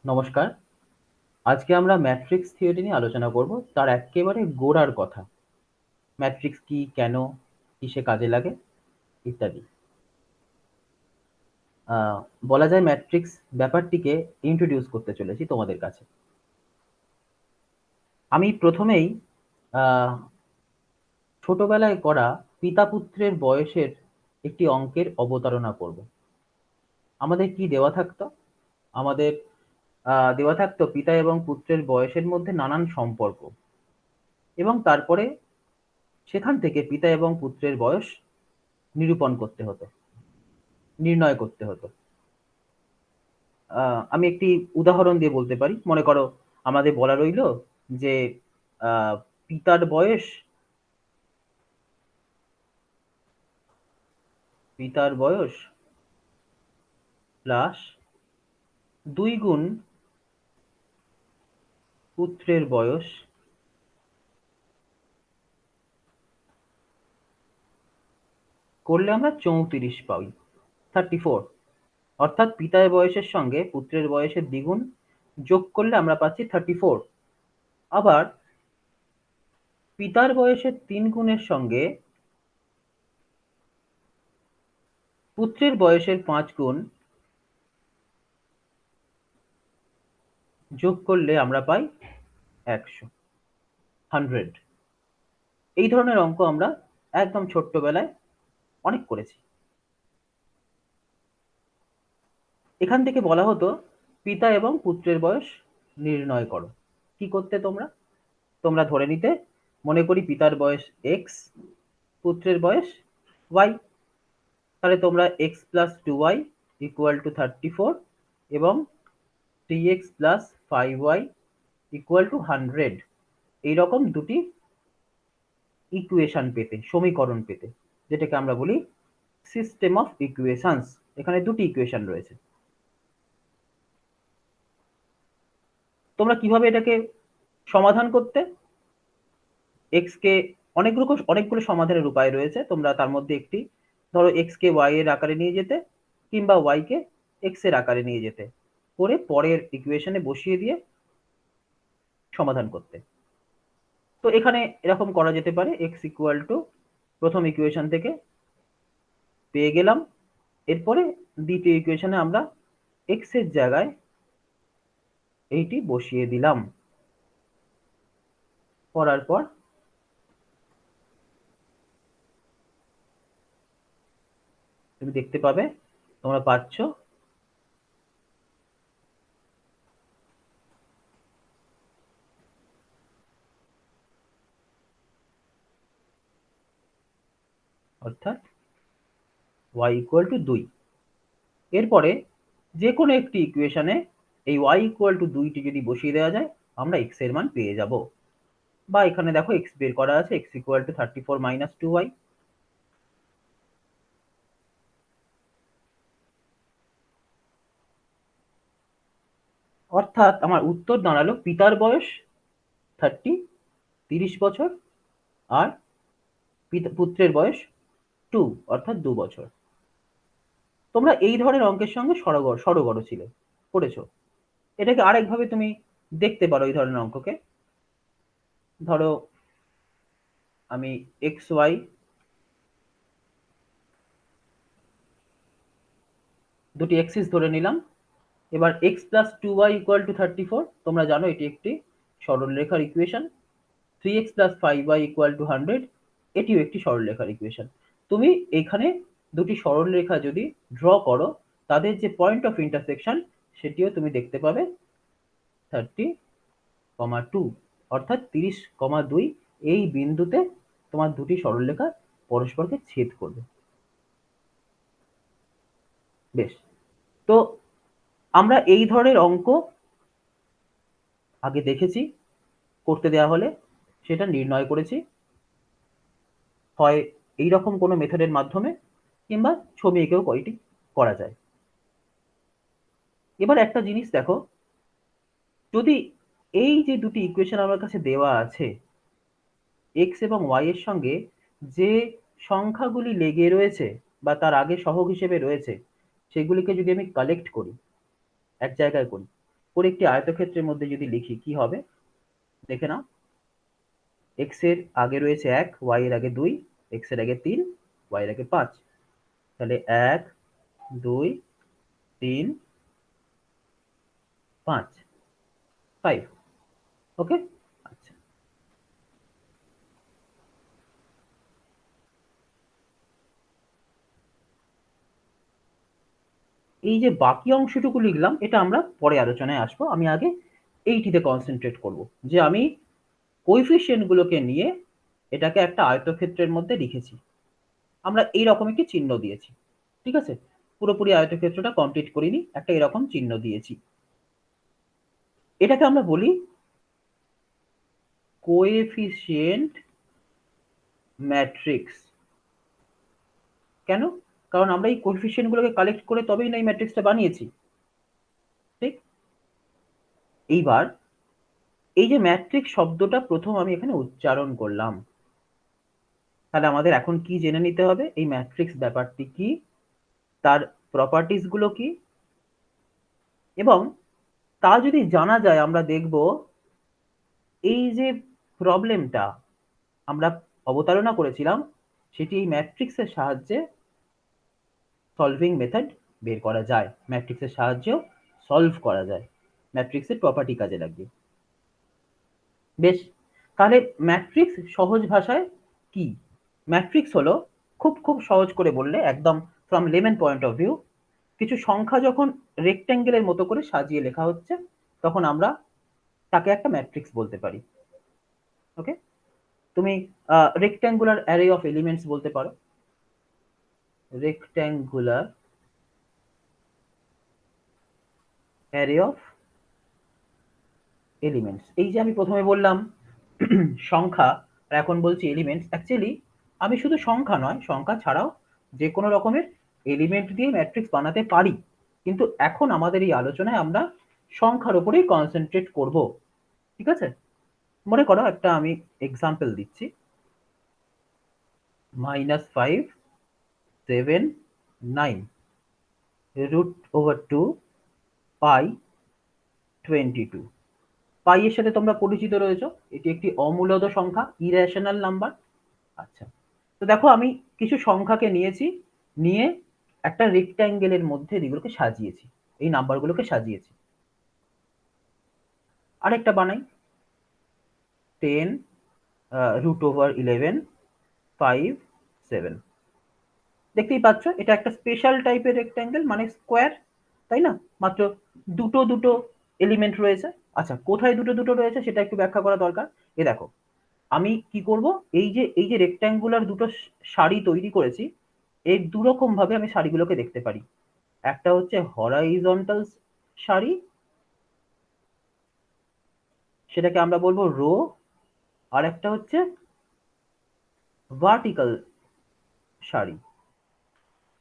নমস্কার। আজকে আমরা ম্যাট্রিক্স থিওরি নিয়ে আলোচনা করব। তার এক্কেবারে গোড়ার কথা। ম্যাট্রিক্স কি, কেন, কিসে কাজে লাগে ইত্যাদি। আ বলা যায় ম্যাট্রিক্স ব্যাপারটিকে ইন্ট্রোডিউস করতে চলেছি তোমাদের কাছে। আমি ১ম এই আ ছোটবেলায় করা পিতা-পুত্রের বয়সের একটি অঙ্কের অবতারণা করব। আমাদের কি দেওয়া থাকতো? আমাদের দেওয়া থাকতো পিতা এবং পুত্রের বয়সের মধ্যে নানান সম্পর্ক এবং তারপরে সেখান থেকে পিতা এবং পুত্রের বয়স নিরূপণ করতে হতো, নির্ণয় করতে হতো। আমি একটি উদাহরণ দিয়ে বলতে পারি। মনে করো আমাদের বলা রইলো যে আ পিতার বয়স পিতার বয়স প্লাস ২ গুণ পুত্রের বয়স করলে আমরা ৩৪ পাই। 34 অর্থাৎ পিতার বয়সের সঙ্গে পুত্রের বয়সের দ্বিগুণ যোগ করলে আমরা পাচ্ছি 34। আবার পিতার বয়সের ৩ গুণের সঙ্গে পুত্রের বয়সের ৫ গুণ যোগ করলে আমরা পাই ১০০, 100। এই ধরনের অঙ্ক আমরা একদম ছোট্টবেলায় অনেক করেছি। এখান থেকে বলা হতো পিতা এবং পুত্রের বয়স নির্ণয় করো। কি করতে তোমরা? তোমরা ধরে নিতে, মনে করি পিতার বয়স x, পুত্রের বয়স y। তাহলে তোমরা x plus 2y equal to 34 এবং 3x plus 5y equal to 100 এইরকম দুটি ইকুয়েশন পেতে, সমীকরণ পেতে, যেটাকে আমরা বলি সিস্টেম অফ ইকুয়েশনস। এখানে দুটি ইকুয়েশন রয়েছে। তোমরা কিভাবে এটাকে সমাধান করতে? x কে অনেকগুলো সমাধানের উপায় রয়েছে। তোমরা তার মধ্যে একটি ধরো x কে y এর আকারে নিয়ে যেতে কিংবা y কে x এর আকারে নিয়ে যেতে। করে পরের ইকুয়েশনে বসিয়ে দিয়ে সমাধান করতে। তো এখানে এরকম করা যেতে পারে x ইকুয়াল টু প্রথম ইকুয়েশন থেকে পেয়ে গেলাম। এরপরে দ্বিতীয় ইকুয়েশনে আমরা x এর জায়গায় এইটি বসিয়ে দিলাম। করার পর তুমি দেখতে পাবে তোমরা পাচ্ছ অর্থাৎ y ইকুয়াল টু 2। এরপরে যে কোনো একটি ইকুয়েশনে এই y ইকুয়াল টু 2 টি যদি বসিয়ে দেওয়া যায় আমরা x এর মান পেয়ে যাব। বা এখানে দেখো x বের করা আছে, x equal to 34 minus 2y। অর্থাৎ আমার উত্তর দাঁড়ালো পিতার বয়স 30 বছর আর পুত্রের বয়স 2 অর্থাৎ 2 বছর। তোমরা এই ধরনের অঙ্কের সঙ্গে সড়গড় ছিলে, পড়েছো। এটাকে আরেকভাবে তুমি দেখতে পারো এই ধরনের অঙ্ককে। ধরো আমি xy দুটি এক্সিস ধরে নিলাম। এবার x plus 2y equal to 34। তোমরা জানো এটি একটি সরলরেখার equation. 3x plus 5y equal to 100 এটিও একটি সরলরেখার ইকুয়েশন। তুমি এখানে দুটি সরলরেখা যদি ড্র করো তাদের যে পয়েন্ট অফ ইন্টারসেকশন সেটিও তুমি দেখতে পাবে 30,2 অর্থাৎ 30,2 এই বিন্দুতে তোমার দুটি সরলরেখা পরস্পরকে ছেদ করবে। বেশ, তো আমরা এই ধরনের অঙ্ক আগে দেখেছি, করতে দেওয়া হলে সেটা নির্ণয় করেছি হয় এইরকম কোনো মেথডের মাধ্যমে কিংবা ছবি এঁকেও এটি করা যায়। এবার একটা জিনিস দেখো, যদি এই যে দুটি ইকুয়েশন আমার কাছে দেওয়া আছে, x এবং y এর সঙ্গে যে সংখ্যাগুলি লেগে রয়েছে বা তার আগে সহগ হিসেবে রয়েছে সেগুলিকে যদি আমি কালেক্ট করি, এক জায়গায় করি, করে একটি আয়তক্ষেত্রের মধ্যে যদি লিখি কি হবে দেখে নাও। এক্স এর আগে রয়েছে 1, ওয়াই এর আগে 2, এক্স এর আগে 3, ওয়াই এর আগে 5। তাহলে 1, 2, 3, 5, 5। ওকে। আচ্ছা, এই যে বাকি অংশটুকু লিখলাম এটা আমরা পরে আলোচনায় আসবো। আমি আগে এইটিতে কনসেন্ট্রেট করব, যে আমি কোএফিসিয়েন্ট গুলোকে নিয়ে এটাকে একটা আয়তক্ষেত্রের মধ্যে লিখেছি। আমরা এইরকম একটি চিহ্ন দিয়েছি। ঠিক আছে, পুরোপুরি আয়তক্ষেত্রটা কমপ্লিট করিনি, একটা এরকম চিহ্ন দিয়েছি। এটাকে আমরা বলি কোএফিসিয়েন্ট ম্যাট্রিক্স। কেন? কারণ আমরা এই কোএফিসিয়েন্ট গুলোকে কালেক্ট করে তবেই না এই ম্যাট্রিক্সটা বানিয়েছি। ঠিক। এইবার এই যে ম্যাট্রিক্স শব্দটা প্রথম আমি এখানে উচ্চারণ করলাম, তাহলে আমাদের এখন কি জেনে নিতে হবে, এই ম্যাট্রিক্স ব্যাপারটি কি, তার প্রপার্টিস গুলো কি, এবং তা যদি জানা যায় আমরা দেখব এই যে প্রবলেমটা আমরা অবতারণা করেছিলাম সেটি এই ম্যাট্রিক্সের সাহায্যে সলভিং মেথড বের করা যায়, ম্যাট্রিক্সের সাহায্যেও সলভ করা যায় ম্যাট্রিক্সের প্রপার্টি কাজে লাগিয়ে। বেশ, তাহলে ম্যাট্রিক্স সহজ ভাষায় কি? ম্যাট্রিক্স হলো, খুব খুব সহজ করে বললে, একদম ফ্রম লেমেন পয়েন্ট অফ ভিউ, কিছু সংখ্যা যখন রেক্ট্যাঙ্গেলের মতো করে সাজিয়ে লেখা হচ্ছে তখন আমরা তাকে একটা ম্যাট্রিক্স বলতে পারি। ওকে, তুমি রেক্ট্যাঙ্গুলার অ্যারে অফ এলিমেন্টস বলতে পারো, রেক্ট্যাঙ্গুলার অ্যারে অফ এলিমেন্টস। এই যে আমি প্রথমে বললাম সংখ্যা, আর এখন বলছি এলিমেন্টস। অ্যাকচুয়ালি আমি শুধু সংখ্যা নয়, সংখ্যা ছাড়াও যে কোনো রকমের এলিমেন্ট দিয়ে ম্যাট্রিক্স বানাতে পারি, কিন্তু এখন আমাদের এই আলোচনায় আমরা সংখ্যার উপরেই কনসেন্ট্রেট করব। ঠিক আছে, মনে করো একটা আমি এক্সাম্পল দিচ্ছি, -5, 7, 9 √/2 পাই 22। পাই এর সাথে তোমরা পরিচিত রয়েছো, এটি একটি অমূলদ সংখ্যা, ইরেশনাল নাম্বার। আচ্ছা, তো দেখো আমি কিছু সংখ্যাকে নিয়েছি, নিয়ে একটা রেক্ট্যাঙ্গেলের মধ্যে এগুলোকে সাজিয়েছি, এই নাম্বারগুলোকে সাজিয়েছি। আরেকটা বানাই, 10 √11 5 7। দেখতেই পাচ্ছ এটা একটা স্পেশাল টাইপের রেক্ট্যাঙ্গেল, মানে স্কোয়ার, তাই না? মাত্র দুটো দুটো এলিমেন্ট রয়েছে। আচ্ছা, কোথায় দুটো দুটো রয়েছে সেটা একটু ব্যাখ্যা করা দরকার। এ দেখো, আমি কি করব, এই যে রেক্ট্যাঙ্গুলার দুটো সারি তৈরি করেছি, এর দুরকম ভাবে আমি সারিগুলোকে দেখতে পারি। একটা হচ্ছে হরাইজন্টাল সারি, সেটাকে আমরা বলবো রো, আর একটা হচ্ছে ভার্টিক্যাল সারি,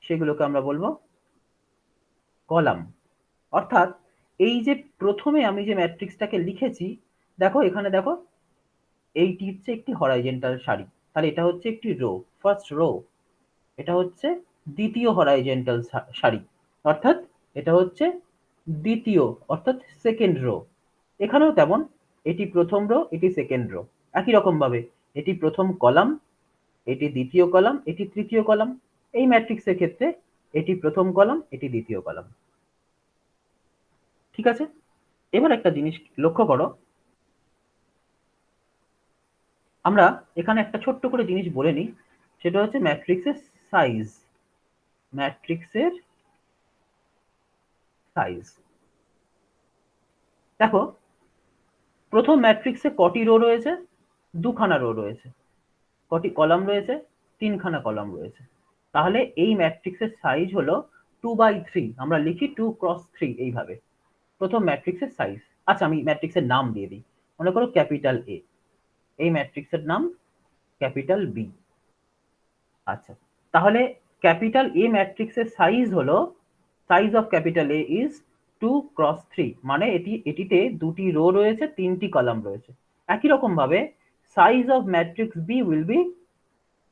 সেগুলোকে আমরা বলবো কলাম। অর্থাৎ এই যে প্রথমে আমি যে ম্যাট্রিক্সটাকে লিখেছি, দেখো এখানে দেখো, এইটি হচ্ছে একটি হরাইজন্টাল সারি, তাহলে এটা হচ্ছে একটি রো, ফার্স্ট রো। এটা হচ্ছে দ্বিতীয় হরাইজন্টাল সারি, অর্থাৎ এটা হচ্ছে দ্বিতীয়, অর্থাৎ সেকেন্ড রো। এখানেও তেমন, এটি প্রথম রো, এটি সেকেন্ড রো। একই রকম ভাবে এটি প্রথম কলাম, এটি দ্বিতীয় কলাম, এটি তৃতীয় কলাম। এই ম্যাট্রিক্সের ক্ষেত্রে এটি প্রথম কলাম, এটি দ্বিতীয় কলাম। ঠিক আছে, এবার একটা জিনিস লক্ষ্য করো, আমরা এখানে একটা ছোট্ট করে জিনিস বলে নিই, সেটা হচ্ছে ম্যাট্রিক্সের সাইজ। ম্যাট্রিক্সের সাইজ, দেখো প্রথম ম্যাট্রিক্সে কটি রো রয়েছে? দুখানা রো রয়েছে। কটি কলাম রয়েছে? তিনখানা কলাম রয়েছে। তাহলে এই ম্যাট্রিক্সের সাইজ হলো 2/3। আমরা লিখি 2 × 3 এইভাবে প্রথম ম্যাট্রিক্সের সাইজ। আচ্ছা, আমি ম্যাট্রিক্সের নাম দিয়ে দিই, মনে করো ক্যাপিটাল এ, এই ম্যাট্রিক্সের নাম ক্যাপিটাল বি। আচ্ছা, তাহলে ক্যাপিটাল এ ম্যাট্রিক্সের সাইজ হলো, size of capital A is 2 × 3, মানে এটিতে দুটি রো রয়েছে, তিনটি কলাম রয়েছে। একই রকম ভাবে size of matrix B will be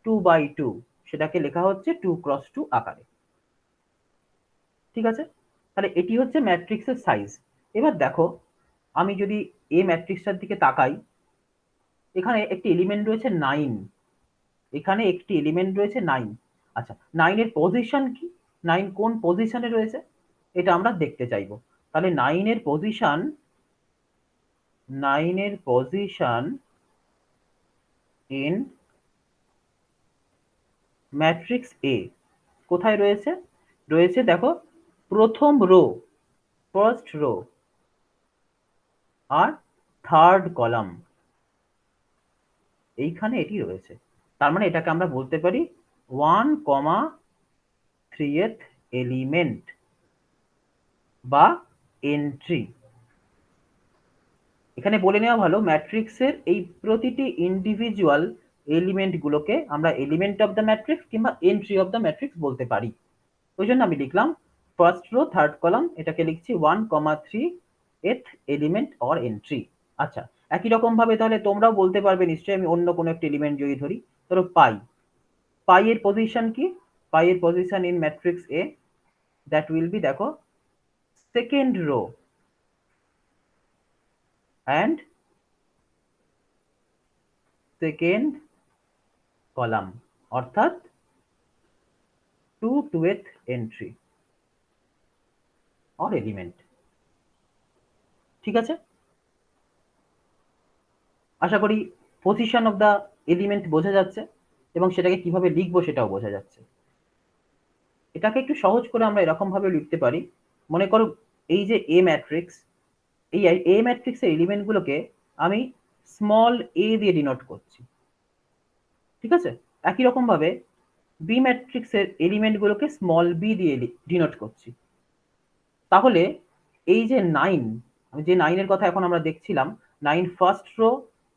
2/2, সেটাকে লেখা হচ্ছে 2 × 2 আকারে। ঠিক আছে, তাহলে এটি হচ্ছে ম্যাট্রিক্সের সাইজ। এবার দেখো, আমি যদি এ ম্যাট্রিক্সটার দিকে তাকাই, এখানে একটি এলিমেন্ট রয়েছে 9, এখানে একটি এলিমেন্ট রয়েছে 9। আচ্ছা, 9 এর পজিশন কি? 9 কোন পজিশনে রয়েছে এটা আমরা দেখতে চাইবো। তাহলে 9 এর পজিশন, 9 এর পজিশন ইন ম্যাট্রিক্স এ কোথায় রয়েছে? রয়েছে দেখো প্রথম রো, ফার্স্ট রো আর থার্ড কলাম, এইখানে এটি রয়েছে। তার মানে এটাকে আমরা বলতে পারি 1,3th এলিমেন্ট বা এন্ট্রি। এখানে বলে নেওয়া ভালো, ম্যাট্রিক্সের এই প্রতিটি ইন্ডিভিজুয়াল এলিমেন্ট গুলোকে আমরা এলিমেন্ট অফ দ্য ম্যাট্রিক্স কিংবা এন্ট্রি অফ দ্য ম্যাট্রিক্স বলতে পারি। ওই জন্য আমি লিখলাম ফার্স্ট রো থার্ড কলাম, এটাকে লিখছি 1,3th এলিমেন্ট অর এন্ট্রি। আচ্ছা, একই রকম ভাবে তাহলে তোমরাও বলতে পারবে নিশ্চয়ই, আমি অন্য কোনো একটা এলিমেন্ট যদি ধরি, ধরো পাই, পাই এর পজিশন কি? পাই এর পজিশন ইন ম্যাট্রিক্স এ, দ্যাট উইল বি দেখো second row and second column, অর্থাৎ 2th এন্ট্রি অর এলিমেন্ট। ঠিক আছে, আশা করি পজিশন অফ দ্য এলিমেন্ট বোঝা যাচ্ছে এবং সেটাকে কিভাবে লিখবো সেটাও বোঝা যাচ্ছে। এটাকে একটু সহজ করে আমরা এরকম ভাবে লিখতে পারি, মনে করো এই যে এ ম্যাট্রিক্স, এই এ ম্যাট্রিক্সের এলিমেন্ট গুলোকে আমি স্মল এ দিয়ে ডিনোট করছি। ঠিক আছে, একই রকম ভাবে বি ম্যাট্রিক্সের এলিমেন্ট গুলোকে স্মল বি দিয়ে ডিনোট করছি। তাহলে এই যে 9, আমি যে 9 এর কথা এখন আমরা দেখছিলাম, 9 ফার্স্ট রো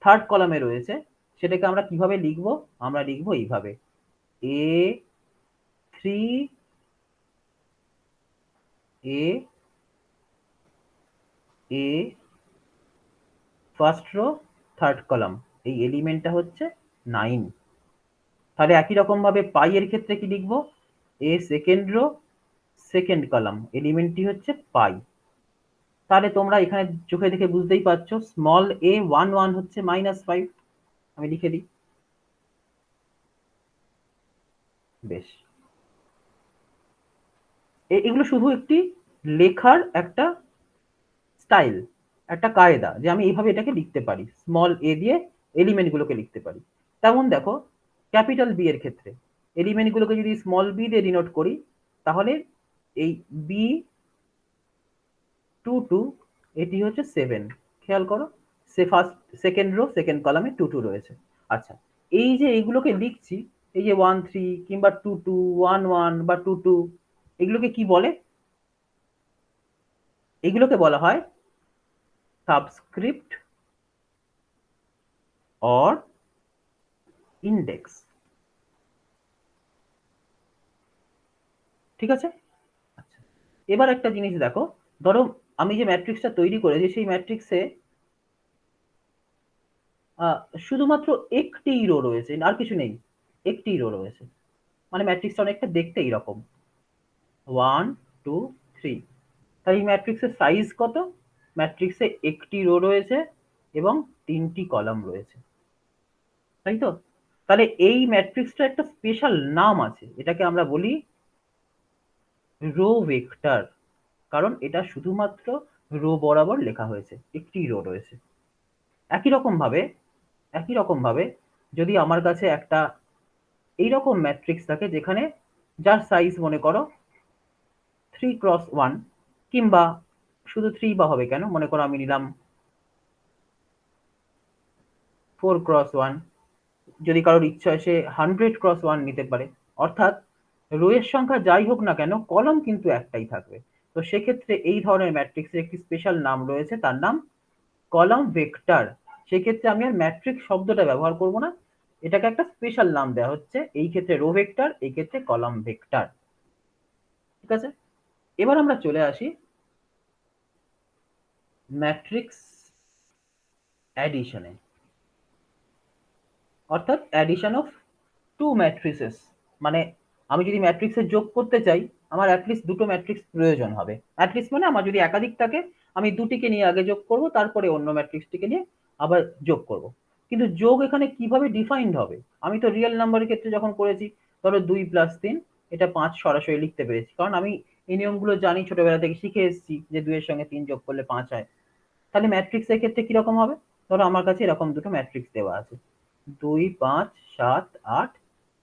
থার্ড কলামে রয়েছে, সেটাকে আমরা কিভাবে লিখবো? আমরা লিখবো এইভাবে, এ 3 এ এ ফার্স্ট রো থার্ড কলাম, এই এলিমেন্টটা হচ্ছে 9। তাহলে একই রকম ভাবে পাই এর ক্ষেত্রে কি লিখবো? এ সেকেন্ড রো সেকেন্ড কলাম, এলিমেন্টটি হচ্ছে পাই। তাহলে তোমরা এখানে চোখে দেখে বুঝতেই পারছো, স্মল এ 1 হচ্ছে -5, আমি লিখে দিই। বেশ, এগুলো শুধু একটি লেখার একটা স্টাইল, একটা কায়দা, যে আমি এইভাবে এটাকে লিখতে পারি, স্মল এ দিয়ে এলিমেন্ট গুলোকে লিখতে পারি। তেমন দেখো ক্যাপিটাল বি এর ক্ষেত্রে এলিমেন্ট গুলোকে যদি স্মল বি দিয়ে ডিনোট করি, তাহলে এই বি 2 এটি হচ্ছে 7। খেয়াল করো, সে ফার্স্ট সেকেন্ড রো সেকেন্ড কলামে 2 রয়েছে। আচ্ছা, এই যে এইগুলোকে লিখছি, এই যে 1,3 কিংবা 2 1 বা 2 এগুলোকে কি বলে? এগুলোকে বলা হয় সাবস্ক্রিপ্ট অর ইন্ডেক্স। ঠিক আছে, আচ্ছা, এবার একটা জিনিস দেখো, ধরো আমি যে ম্যাট্রিক্সটা তৈরি করেছি সেই ম্যাট্রিক্সে শুধুমাত্র একটি রো রয়েছে, আর কিছু নেই, একটি রো রয়েছে, মানে ম্যাট্রিক্সটা অনেকটা দেখতে এইরকম 1 2 3। তাই এই ম্যাট্রিক্সের সাইজ কত? ম্যাট্রিক্সে একটি রো রয়েছে এবং 3টি কলাম রয়েছে, তাই তো? তাহলে এই ম্যাট্রিক্সটা একটা স্পেশাল নাম আছে, এটাকে আমরা বলি রো ভেক্টর, কারণ এটা শুধুমাত্র রো বরাবর লেখা হয়েছে, একটি রো রয়েছে। একই রকম ভাবে, একই রকম ভাবে যদি আমার কাছে একটা এইরকম ম্যাট্রিক্স থাকে যেখানে যার সাইজ মনে করো 3x1, কিংবা শুধু 3 বা হবে কেন, মনে করো আমি নিলাম 4x1, যদি কারোর ইচ্ছা হয় সে 100x1 নিতে পারে, অর্থাৎ রো এর সংখ্যা যাই হোক না কেন কলম কিন্তু একটাই থাকবে। তো সেক্ষেত্রে এই ধরনের ম্যাট্রিক্সের একটি স্পেশাল নাম রয়েছে, তার নাম কলাম ভেক্টর। সেক্ষেত্রে আমি আর ম্যাট্রিক্স শব্দটা ব্যবহার করব না, এটাকে একটা স্পেশাল নাম দেওয়া হচ্ছে, এই ক্ষেত্রে রো ভেক্টর, এই ক্ষেত্রে কলাম ভেক্টর। ঠিক আছে, এবার আমরা চলে আসি ম্যাট্রিক্স অ্যাডিশনে, অর্থাৎ অ্যাডিশন অফ টু ম্যাট্রিসেস। মানে আমি যদি ম্যাট্রিক্সে যোগ করতে চাই, আমার অ্যাটলিস্ট দুটো ম্যাট্রিক্স প্রয়োজন হবে। অ্যাটলিস্ট মানে আমার যদি একাধিক থাকে, আমি দুটিকে নিয়ে আগে যোগ করব, তারপরে অন্য ম্যাট্রিক্সটিকে নিয়ে আবার যোগ করব। কিন্তু যোগ এখানে কিভাবে ডিফাইন্ড হবে? আমি তো রিয়েল নাম্বারের ক্ষেত্রে যখন করেছি, ধরো 2 + 3 এটা 5 সরাসরি লিখতে পেরেছি, কারণ আমি এই নিয়মগুলো জানি, ছোটবেলা থেকে শিখে এসেছি যে 2 এর সঙ্গে 3 যোগ করলে 5 হয়। তাহলে ম্যাট্রিক্সের ক্ষেত্রে কিরকম হবে? ধরো আমার কাছে এরকম দুটো ম্যাট্রিক্স দেওয়া আছে, 2 5 7 8,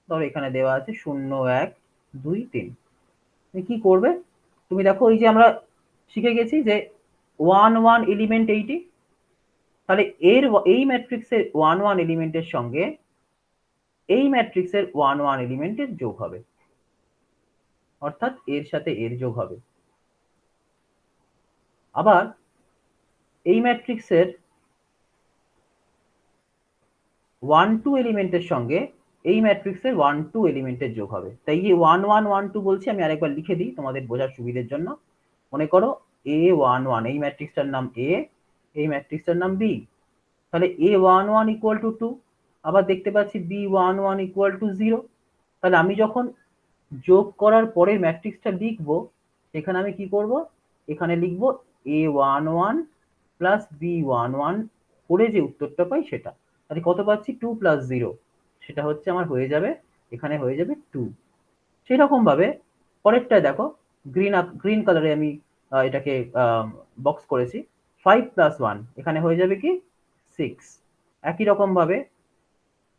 ধরো এখানে দেওয়া আছে 0 1 2 3। তুমি কি করবে? তুমি দেখো এই যে আমরা শিখে গেছি যে 1 1 এলিমেন্ট এইটি, তাহলে এই ম্যাট্রিক্সের 1 1 এলিমেন্টের সঙ্গে এই ম্যাট্রিক্সের 1 1 এলিমেন্টের যোগ হবে, অর্থাৎ এর সাথে এর যোগ হবে। আবার এই ম্যাট্রিক্সের 1 2 এলিমেন্টের সঙ্গে এই ম্যাট্রিক্সের 1 2 এলিমেন্টের যোগ হবে। তাই এই 1 1 1 2 বলছি, আমি আরেকবার লিখে দিই তোমাদের বোঝার সুবিধের জন্য। মনে করো A11, এই ম্যাট্রিক্সটার নাম A, এই ম্যাট্রিক্সটার নাম B। তাহলে A11 ইকুয়াল টু 2, আবার দেখতে পাচ্ছি B11 ইকুয়াল টু 0। তাহলে আমি যখন যোগ করার পরে ম্যাট্রিক্সটা লিখবো, এখানে আমি কি করব? এখানে লিখবো A11 প্লাস B11 করে যে উত্তরটা পাই সেটা। তাহলে কত পাচ্ছি? 2 + 0, সেটা হচ্ছে আমার হয়ে যাবে, এখানে হয়ে যাবে 2। সেই রকম ভাবে পরেরটায় দেখো, গ্রিন কালারে আমি এটাকে বক্স করেছি, 5 + 1 এখানে হয়ে যাবে কি 6। একই রকম ভাবে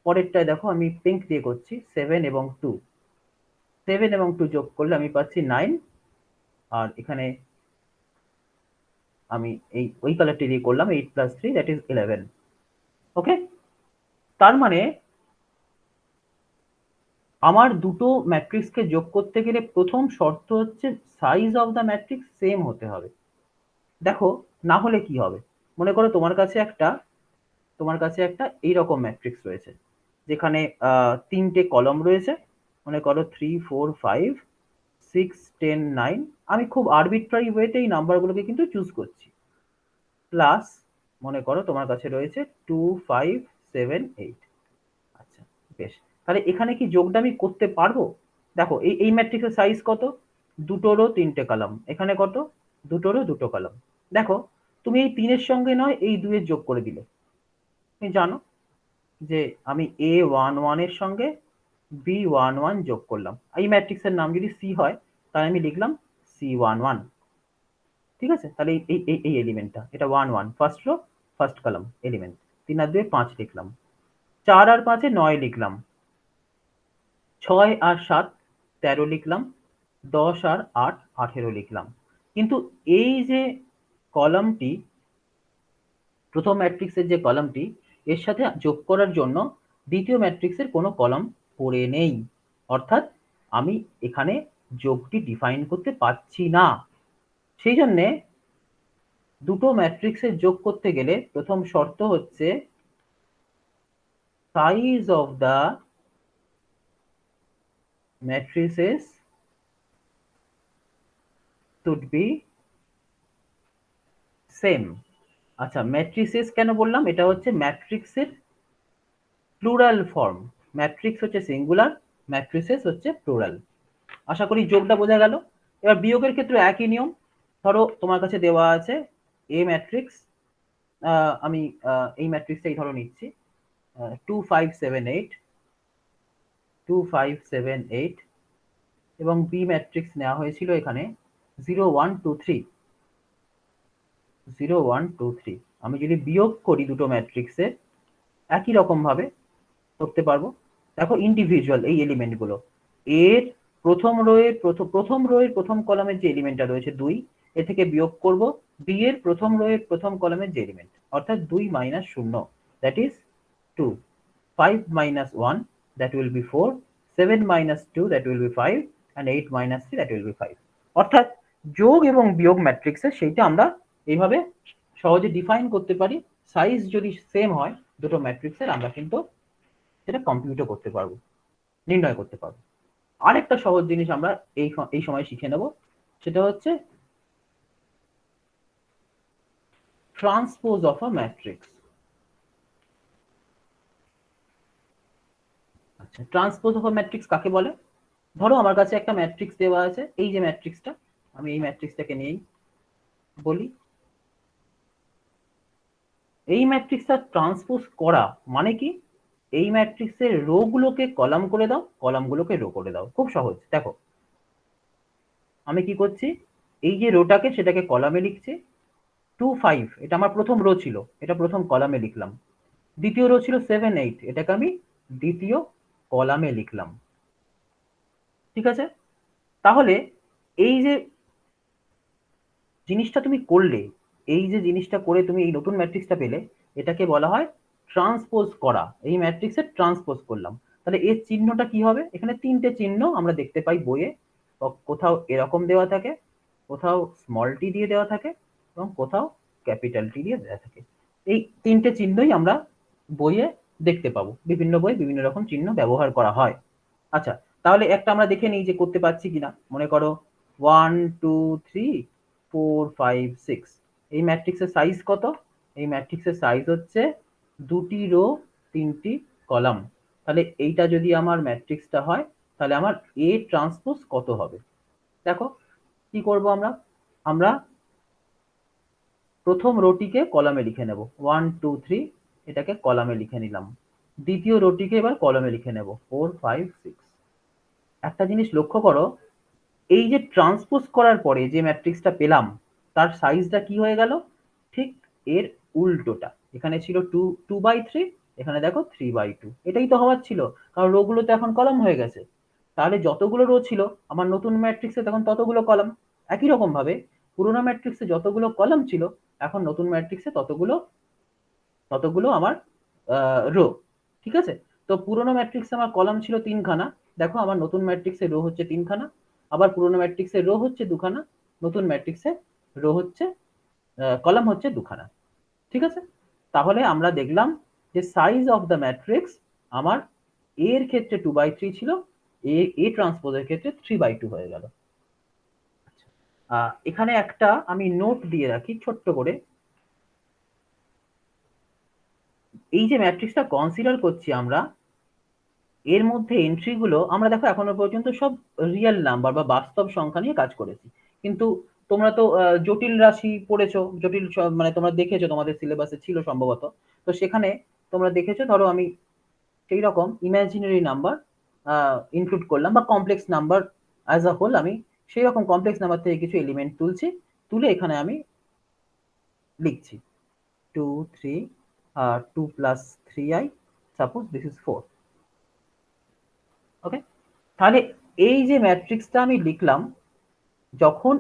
পরেরটায় দেখো, আমি পিঙ্ক দিয়ে করছি, 7 এবং 2, 7 এবং 2 যোগ করলে আমি পাচ্ছি 9, আর এখানে আমি এই ওই কালারটি দিয়ে করলাম, 8 + 3 দ্যাট ইজ 11। ওকে, তার মানে আমার দুটো ম্যাট্রিক্সকে যোগ করতে গেলে প্রথম শর্ত হচ্ছে size of the matrix same হতে হবে। দেখো, না হলে কি হবে? মনে করো তোমার কাছে একটা এইরকম ম্যাট্রিক্স রয়েছে, যেখানে 3টে কলম রয়েছে, মনে করো 3 4 5 6 10 9। আমি খুব আরবিট্রারি ওয়েতে এই নাম্বারগুলোকে কিন্তু চুজ করছি। প্লাস মনে করো তোমার কাছে রয়েছে 2 5 7 8। আচ্ছা, বেশ। তাহলে এখানে কি যোগটা আমি করতে পারবো? দেখো এই ম্যাট্রিক্সের সাইজ কত? দুটোরও 3টে কলাম। এখানে কত? দুটোরও 2টো কলাম। দেখো, তুমি এই 3 এর সঙ্গে নয় এই 2 এর যোগ করে দিলে। তুমি জানো যে আমি A11 এর সঙ্গে B11 যোগ করলাম। এই ম্যাট্রিক্সের নাম যদি C হয়, তাহলে আমি লিখলাম C11। ঠিক আছে? তাহলে এই এলিমেন্টটা, এটা 1 1 first row first column element. 3 আর 2 5 লিখলাম, 4 আর 5 9 লিখলাম, 6 আর 7 13 লিখলাম, 10 আর 8 18 লিখলাম। কিন্তু এই যে কলামটি, প্রথম ম্যাট্রিক্সের যে কলামটি, এর সাথে যোগ করার জন্য দ্বিতীয় ম্যাট্রিক্সের কোনো কলাম পড়ে নেই, অর্থাৎ আমি এখানে যোগটি ডিফাইন করতে পারছি না। সেই জন্যে দুটো ম্যাট্রিক্সের যোগ করতে গেলে প্রথম শর্ত হচ্ছে size of the matrices should be same. আচ্ছা, ম্যাট্রিসেস কেন বললাম? এটা হচ্ছে ম্যাট্রিক্সের প্লুরাল ফর্ম। ম্যাট্রিক্স হচ্ছে সিঙ্গুলার, ম্যাট্রিসেস হচ্ছে প্লুরাল। আশা করি যোগটা বোঝা গেল। এবার বিয়োগের ক্ষেত্রে একই নিয়ম। ধরো তোমার কাছে দেওয়া আছে এ ম্যাট্রিক্স, আমি এই ম্যাট্রিক্সটাই ধরো নিচ্ছি, 2 5 7 8, 2 5 7 8, এবং বি ম্যাট্রিক্স নেওয়া হয়েছিল এখানে 0 1 2 3, 0 1 2 3। আমি যদি বিয়োগ করি দুটো ম্যাট্রিক্সে, একই রকম ভাবে করতে পারবো। দেখো ইন্ডিভিজুয়াল এই এলিমেন্টগুলো, এর প্রথম রো এর প্রথম কলামের যে এলিমেন্টটা রয়েছে 2, এ থেকে বিয়োগ করব বি এর প্রথম রো এর প্রথম কলামের যে এলিমেন্ট, অর্থাৎ 2 - 0 that is 2, 5 - 1 that will be 4, 7 - 2 that will be 5, and 8 - 3 that will be 5। অর্থাৎ যোগ এবং বিয়োগ ম্যাট্রিক্সে সেইটা আমরা এইভাবে সহজে ডিফাইন করতে পারি। সাইজ যদি সেম হয় দুটো ম্যাট্রিক্সের, আমরা কিন্তু সেটা কম্পিউটও করতে পারবো, নির্ণয় করতে পারবো। আরেকটা সহজ জিনিস আমরা এই সময় শিখে নেব, সেটা হচ্ছে ট্রান্সপোজ অফ আ ম্যাট্রিক্স। আচ্ছা, ট্রান্সপোজ অফ আ ম্যাট্রিক্স কাকে বলে? ধরো আমার কাছে একটা ম্যাট্রিক্স দেওয়া আছে, এই যে ম্যাট্রিক্সটা, আমি এই ম্যাট্রিক্সটাকে নিয়েই বলি। এই ম্যাট্রিক্সটা ট্রান্সপোজ করা মানে কি, এই ম্যাট্রিক্সের রো গুলোকে কলাম করে দাও, কলামগুলোকে রো করে দাও। খুব সহজ। দেখো আমি কি করছি, এই যে রোটাকে সেটাকে কলামে লিখছি। 2 5 এটা আমার প্রথম রো ছিল, এটা প্রথম কলামে লিখলাম। দ্বিতীয় রো ছিল 7 8, এটাকে আমি দ্বিতীয় কলামে লিখলাম। ঠিক আছে, তাহলে এই যে জিনিসটা তুমি করলে, এই যে জিনিসটা করে তুমি এই নতুন ম্যাট্রিক্সটা পেলে, এটাকে বলা হয় ট্রান্সপোজ করা। এই ম্যাট্রিক্সের ট্রান্সপোজ করলাম। তাহলে এর চিহ্নটা কি হবে, এখানে তিনটে চিহ্ন আমরা দেখতে পাই বইয়ে। কোথাও এরকম দেওয়া থাকে, কোথাও স্মল টি দিয়ে দেওয়া থাকে, এবং কোথাও ক্যাপিটাল টি দিয়ে দেওয়া থাকে। এই তিনটে চিহ্নই আমরা বইয়ে দেখতে পাবো, বিভিন্ন বই বিভিন্ন রকম চিহ্ন ব্যবহার করা হয়। আচ্ছা, তাহলে একটা আমরা দেখে নিই যে করতে পারছি কিনা। মনে করো 1 2 3 4 5 6, এই ম্যাট্রিক্সের সাইজ কত, এই ম্যাট্রিক্সের সাইজ হচ্ছে 2টি রো 3টি কলাম। তাহলে এইটা যদি আমার ম্যাট্রিক্সটা হয়, তাহলে আমার এ ট্রান্সপোজ কত হবে। দেখো কি করব আমরা, আমরা প্রথম রোটিকে কলামে লিখে নেব 1 2 3, এটাকে কলামে লিখে নিলাম। দ্বিতীয় রোটিকে এবার কলামে লিখে নেব 4 5 6। একটা জিনিস লক্ষ্য করো, এই যে ট্রান্সপোজ করার পরে যে ম্যাট্রিক্সটা পেলাম, তার সাইজটা কি হয়ে গেল, ঠিক এর উল্টোটা। এখানে ছিল 2 2/3, এখানে দেখো 3/2। এটাই তো হওয়ার ছিল, কারণ রো গুলো তো এখন কলাম হয়ে গেছে। তাহলে যতগুলো রো ছিল আমার নতুন ম্যাট্রিক্সে তখন ততগুলো কলাম। একই রকম ভাবে পুরোনো ম্যাট্রিক্সে যতগুলো কলাম ছিল, এখন নতুন ম্যাট্রিক্সে ততগুলো ততগুলো আমার রো। ঠিক আছে, তো পুরোনো ম্যাট্রিক্সে আমার কলাম ছিল 3খানা, দেখো আমার নতুন ম্যাট্রিক্সে রো হচ্ছে 3খানা। আবার পুরোনো ম্যাট্রিক্সে রো হচ্ছে 2খানা, নতুন ম্যাট্রিক্সে রো হচ্ছে কলাম হচ্ছে 2খানা। ঠিক আছে, তাহলে আমরা দেখলাম যে সাইজ অফ দ্য ম্যাট্রিক্স আমার এর ক্ষেত্রে 2/3 ছিল, এ ট্রান্সপোজের ক্ষেত্রে 3/2 হয়ে গেল। এখানে একটা আমি নোট দিয়ে রাখি ছোট্ট করে। এই যে ম্যাট্রিক্সটা কনসিডার করছি আমরা, এর মধ্যে এন্ট্রি গুলো আমরা দেখো এখনো পর্যন্ত সব রিয়েল নাম্বার বা বাস্তব সংখ্যা নিয়ে কাজ করেছি। কিন্তু তোমরা তো জটিল রাশি পড়েছো, মানে তোমরা দেখেছো, তোমাদের সিলেবাসে ছিল সম্ভবত। তো সেখানে তোমরা দেখেছো, ধরো আমি সেই রকম ইমাজিনারি নাম্বার ইনক্লুড করলাম, বা complex number as a whole, আমি সেই রকম কমপ্লেক্স নাম্বার থেকে কিছু এলিমেন্ট তুলছি, তুলে এখানে আমি লিখছি 2 3 2 + 3i, সাপোজ দিস ইজ 4। ওকে, তাহলে এই যে ম্যাট্রিক্সটা আমি লিখলাম, যখন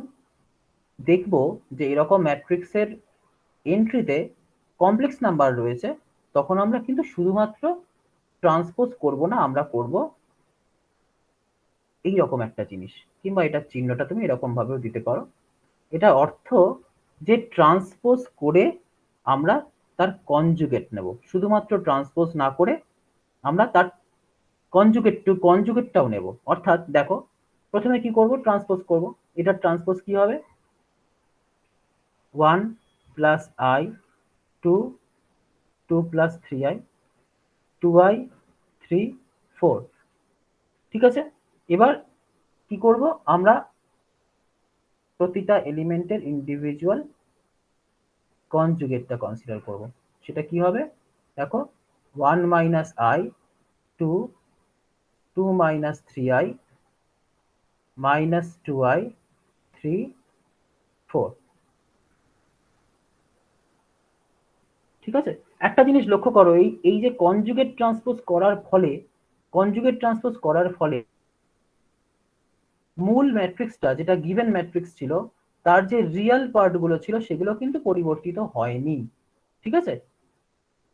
দেখব যে এরকম ম্যাট্রিক্সের এন্ট্রিতে কমপ্লেক্স নাম্বার রয়েছে, তখন আমরা কিন্তু শুধুমাত্র ট্রান্সপোজ করব না, আমরা করব এইরকম একটা জিনিস, কিংবা এটার চিহ্নটা তুমি এরকম ভাবেও দিতে পারো। এটা অর্থ যে ট্রান্সপোজ করে আমরা তার কনজুগেট নেব, শুধুমাত্র ট্রান্সপোজ না করে আমরা তার কনজুগেটটাও নেব। অর্থাৎ দেখো প্রথমে কি করব, ট্রান্সপোজ করব। এটার ট্রান্সপোজ কি হবে, 1 + i, 2 2 + 3i, 2i, 3 4। ঠিক আছে, এবার কি করব, আমরা প্রতিটা এলিমেন্টের ইন্ডিভিজুয়াল কনজুগেটটা কনসিডার করব। সেটা কি হবে, দেখো 1 - i, 2 2 - 3i, -2i, 3 4। ঠিক আছে, একটা জিনিস লক্ষ্য করো, এই এই যে কনজুগেট ট্রান্সপোজ করার ফলে মূল ম্যাট্রিক্সটা যেটা গিভেন ম্যাট্রিক্স ছিল, তার যে রিয়েল পার্ট গুলো ছিল সেগুলো কিন্তু পরিবর্তিত হয়নি। ঠিক আছে,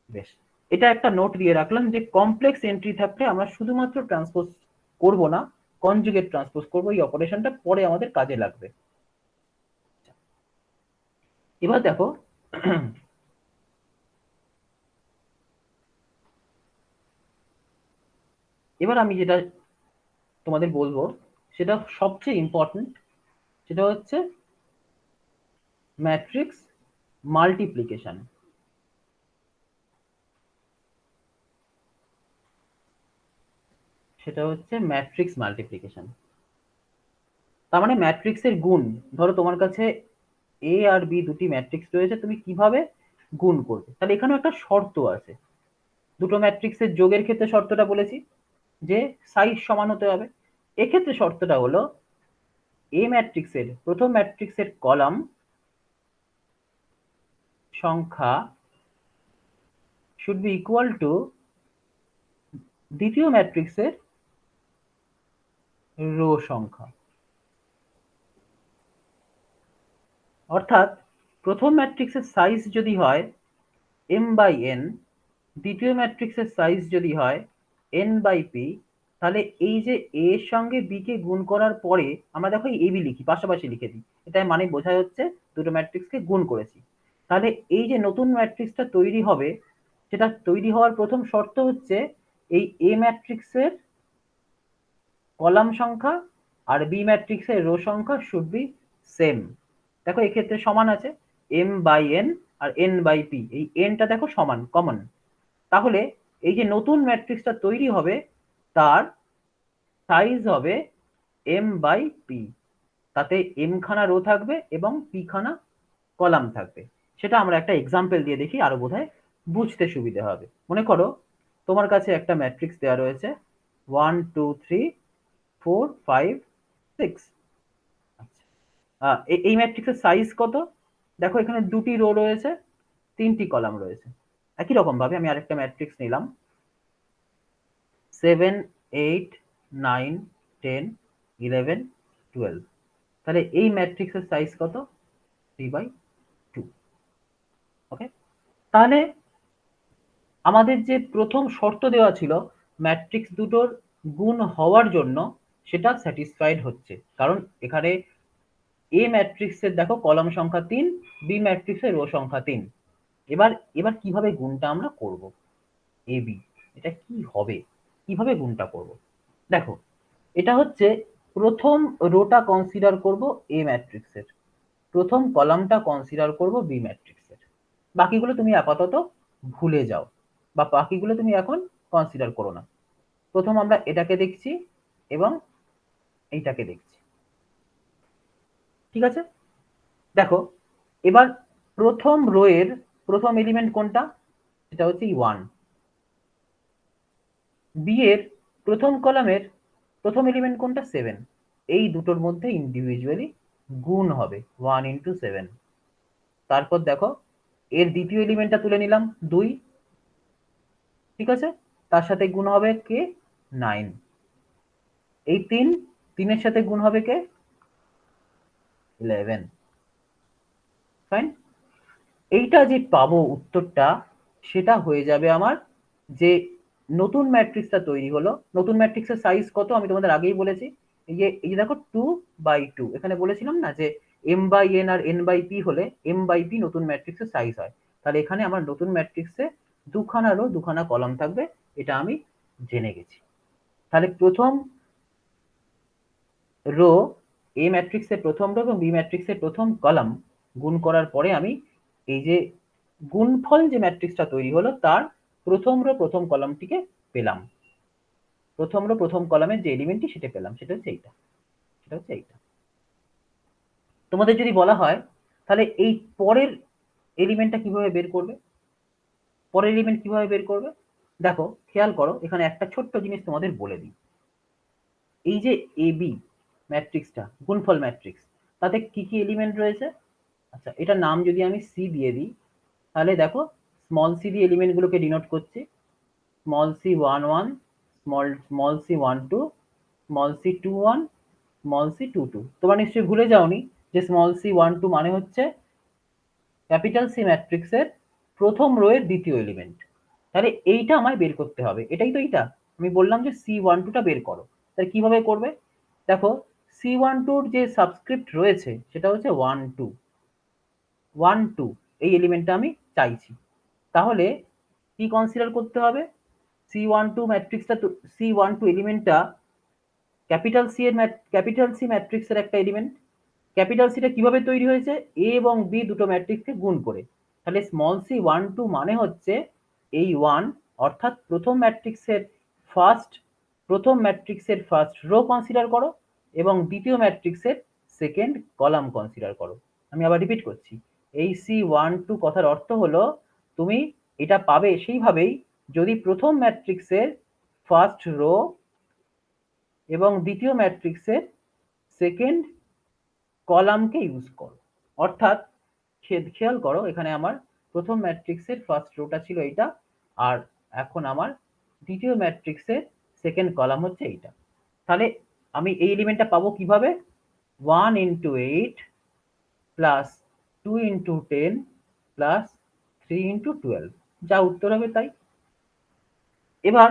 বেশ, এটা একটা নোট দিয়ে রাখলাম যে কমপ্লেক্স এন্ট্রি থাকলে আমরা শুধুমাত্র ট্রান্সপোজ করব না, কনজুগেট ট্রান্সপোজ করবো। এই অপারেশনটা পরে আমাদের কাজে লাগবে। এবার দেখো এবার আমি যেটা তোমাদের বলবো সেটা সবচেয়ে ইম্পর্টেন্ট, সেটা হচ্ছে ম্যাট্রিক্স মাল্টিপ্লিকেশন। সেটা হচ্ছে ম্যাট্রিক্স মাল্টিপ্লিকেশন, তার মানে ম্যাট্রিক্সের গুণ। ধরো তোমার কাছে এ আর বি দুটি ম্যাট্রিক্স রয়েছে, তুমি কিভাবে গুণ করবে। তাহলে এখানেও একটা শর্ত আছে, দুটো ম্যাট্রিক্সের যোগের ক্ষেত্রে শর্তটা বলেছি যে সাইজ সমান হতে হবে। এক্ষেত্রে শর্তটা হলো এ ম্যাট্রিক্সের প্রথম ম্যাট্রিক্সের কলাম সংখ্যা শুড বি ইকুয়াল টু দ্বিতীয় ম্যাট্রিক্সের রো সংখ্যা। অর্থাৎ প্রথম ম্যাট্রিক্সের সাইজ যদি হয় m/n, দ্বিতীয় ম্যাট্রিক্সের সাইজ যদি হয় n/p, তাহলে এই যে a এর সঙ্গে b কে গুণ করার পরে আমরা দেখো এই ab লিখি, পাশাপাশি লিখে দিই, এটা মানে বোঝা যাচ্ছে দুটো ম্যাট্রিক্সকে গুণ করেছি। তাহলে এই যে নতুন ম্যাট্রিক্সটা তৈরি হবে, সেটা তৈরি হওয়ার প্রথম শর্ত হচ্ছে এই a ম্যাট্রিক্সের কলাম সংখ্যা আর বি ম্যাট্রিক্সের রো সংখ্যা শুড বি সেম। দেখো এক্ষেত্রে সমান আছে m/n আর n/p, এই nটা দেখো সমান, কমন। তাহলে এই যে নতুন ম্যাট্রিক্সটা তৈরি হবে তার সাইজ হবে m/p, তাতে m খানা রো থাকবে এবং p খানা কলাম থাকবে। সেটা আমরা একটা এক্সাম্পল দিয়ে দেখি, আরো বোধহয় বুঝতে সুবিধা হবে। মনে করো তোমার কাছে একটা ম্যাট্রিক্স দেওয়া রয়েছে 1 2 3 4 5 6। এই ম্যাট্রিক্সের সাইজ কত? দেখো এখানে দুটি রো রয়েছে, তিনটি কলাম রয়েছে। একই রকম ভাবে আমি আরেকটা ম্যাট্রিক্স নিলাম 7 8 9 10 11 12। তাহলে এই ম্যাট্রিক্সের সাইজ কত? 3/2। ওকে, তাহলে আমাদের যে প্রথম শর্ত দেওয়া ছিল ম্যাট্রিক্স দুটোর গুণ হওয়ার জন্য, সেটা স্যাটিসফাইড হচ্ছে, কারণ এখানে এ ম্যাট্রিক্সের দেখো কলাম সংখ্যা 3, বি ম্যাট্রিক্সের রো সংখ্যা 3। এবার এবার কিভাবে গুণটা আমরা করব, এ বি, এটা কি হবে, কিভাবে গুণটা করব? দেখো এটা হচ্ছে প্রথম রোটা কনসিডার করব এ ম্যাট্রিক্সের, প্রথম কলামটা কনসিডার করব বি ম্যাট্রিক্সের, বাকিগুলো তুমি আপাতত ভুলে যাও বা বাকিগুলো তুমি এখন কনসিডার করো না। প্রথম আমরা এটাকে দেখছি এবং এইটাকে দেখছি, ঠিক আছে? দেখো এবার প্রথম রো এর প্রথম এলিমেন্ট কোনটা? সেটা হচ্ছে 1। বি এর প্রথম কলামের প্রথম এলিমেন্ট কোনটা? 7। এই দুটোর মধ্যে ইন্ডিভিজুয়ালি গুণ হবে 1 ইন্টু 7। তারপর দেখো এর দ্বিতীয় এলিমেন্টটা তুলে নিলাম 2, ঠিক আছে? তার সাথে গুণ হবে কে? 9। এই 3, 3 এর সাথে গুণ হবে কে? 11। ফাইন। এইটা যে পাবো উত্তরটা, সেটা হয়ে যাবে আমার যে নতুন ম্যাট্রিক্সটা তৈরি হলো। নতুন ম্যাট্রিক্সের সাইজ কত আমি তোমাদের আগেই বলেছি, এই যে দেখো 2/2। এখানে বলেছিলাম না যে m/n আর n/p হলে m/p নতুন ম্যাট্রিক্সের সাইজ হয়। তাহলে এখানে আমার নতুন ম্যাট্রিক্সে দুখানা রো দুখানা কলাম থাকবে, এটা আমি জেনে গেছি। তাহলে প্রথম রো এ ম্যাট্রিক্সের প্রথম রো এবং বি ম্যাট্রিক্সের প্রথম কলাম গুণ করার পরে আমি এই যে গুণফল যে ম্যাট্রিক্সটা তৈরি হলো তার প্রথম রো প্রথম কলামটিকে পেলাম। প্রথম রো প্রথম কলামের যে এলিমেন্টটি সেটা পেলাম, সেটা হচ্ছে এইটা, সেটা হচ্ছে এইটা। তোমাদের যদি বলা হয় তাহলে এই পরের এলিমেন্টটা কিভাবে বের করবে, পরের এলিমেন্ট কিভাবে বের করবে? দেখো খেয়াল করো, এখানে একটা ছোট্ট জিনিস তোমাদের বলে দিই। এই যে এ বি ম্যাট্রিক্সটা গুণফল ম্যাট্রিক্স, তাতে কি কি এলিমেন্ট রয়েছে? আচ্ছা, এটার নাম যদি আমি সি দিয়ে দিই, তাহলে দেখো স্মল সি দিয়ে এলিমেন্টগুলোকে ডিনোট করছি। Small C 1 1, small C 1 2, small C 2 1, small C 2 2। তোমরা নিশ্চয়ই ভুলে যাওনি যে স্মল সি 1 2 মানে হচ্ছে ক্যাপিটাল সি ম্যাট্রিক্সের প্রথম রো এর দ্বিতীয় এলিমেন্ট। তাহলে এইটা আমায় বের করতে হবে, এটাই তো এইটা। আমি বললাম যে C12টা বের করো, তাহলে কিভাবে করবে? দেখো C12 যে সাবস্ক্রিপ্ট রয়েছে সেটা হচ্ছে 1 2 1 2, এই এলিমেন্টটা আমি চাইছি। তাহলে কি কনসিডার করতে হবে? C12 ম্যাট্রিক্সটা, C12 এলিমেন্টটা ক্যাপিটাল সি ম্যাট্রিক্সের একটা এলিমেন্ট। ক্যাপিটাল সিটা কিভাবে তৈরি হয়েছে? এ এবং বি দুটো ম্যাট্রিক্সকে গুণ করে। তাহলে স্মল সি 1 2 মানে হচ্ছে এই 1, অর্থাৎ প্রথম ম্যাট্রিক্সের ফার্স্ট রো কনসিডার করো এবং দ্বিতীয় ম্যাট্রিক্সের সেকেন্ড কলাম কনসিডার করো। আমি আবার রিপিট করছি, এই C12 কথার অর্থ হলো তুমি এটা পাবে সেইভাবেই যদি প্রথম ম্যাট্রিক্সের ফার্স্ট রো এবং দ্বিতীয় ম্যাট্রিক্সের সেকেন্ড কলামকে ইউজ করো। অর্থাৎ খেয়াল করো, এখানে আমার প্রথম ম্যাট্রিক্সের ফার্স্ট রোটা ছিল এইটা, আর এখন আমার দ্বিতীয় ম্যাট্রিক্সের সেকেন্ড কলাম হচ্ছে এইটা। তাহলে আমি এই এলিমেন্টটা পাবো কিভাবে? 1 into 8 plus 2 into 10 plus 3 into 12, যা উত্তর হবে তাই। এবার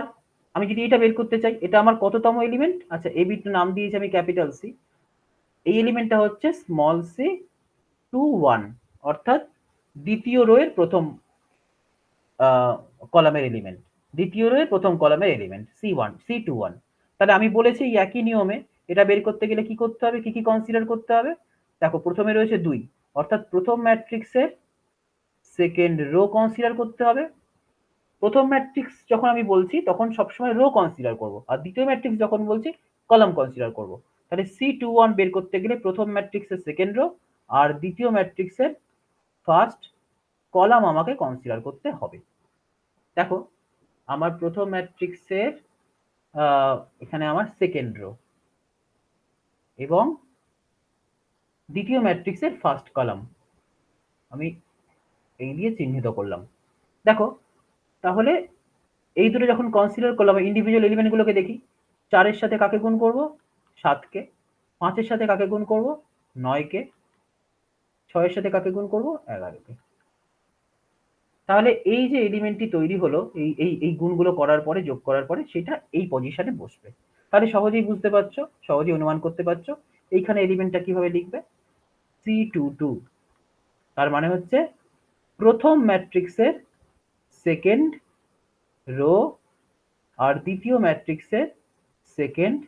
আমি যদি এটা বের করতে চাই, এটা আমার কততম এলিমেন্ট? আচ্ছা, এই বিটটা নাম দিয়েছি আমি ক্যাপিটাল সি। এই এলিমেন্টটা হচ্ছে স্মল সি 21, অর্থাৎ দ্বিতীয় রো এর প্রথম কলামের এলিমেন্ট, দ্বিতীয় রো এর প্রথম কলামের এলিমেন্ট C21। তাহলে আমি বলেছি এই একই নিয়মে এটা বের করতে গেলে কি করতে হবে, কি কি কনসিডার করতে হবে? দেখো, প্রথমে রয়েছে 2, অর্থাৎ প্রথম ম্যাট্রিক্সের সেকেন্ড রো কনসিডার করতে হবে। প্রথম ম্যাট্রিক্স যখন আমি বলছি তখন সবসময় রো কনসিডার করব, আর দ্বিতীয় ম্যাট্রিক্স যখন বলছি কলাম কনসিডার করব। তাহলে C21 বের করতে গেলে প্রথম ম্যাট্রিক্সের সেকেন্ড রো আর দ্বিতীয় ম্যাট্রিক্সের ফার্স্ট কলাম আমাকে কনসিডার করতে হবে। দেখো, আমার প্রথম ম্যাট্রিক্সের এখানে আমার সেকেন্ড রো এবং দ্বিতীয় ম্যাট্রিক্সের ফার্স্ট কলাম আমি এই দিয়ে চিহ্নিত করলাম। দেখো, তাহলে এই দুটো যখন কনসিডার করলাম, ইন্ডিভিজুয়াল এলিমেন্টগুলোকে দেখি। 4-এর সাথে কাকে গুণ করব? 7-কে। 5-এর সাথে কাকে গুণ করব? 9-কে। 6-এর সাথে কাকে গুণ করব? 11-কে। তাহলে এই যে এলিমেন্টটি তৈরি হলো, এই গুণগুলো করার পরে, যোগ করার পরে, সেটা এই পজিশনে বসবে। তাহলে সহজেই বুঝতে পারছো, সহজেই অনুমান করতে পারছো এইখানে এলিমেন্টটা কিভাবে লিখবে। C22, তার মানে হচ্ছে প্রথম ম্যাট্রিক্সের সেকেন্ড রো আর দ্বিতীয় ম্যাট্রিক্সের সেকেন্ড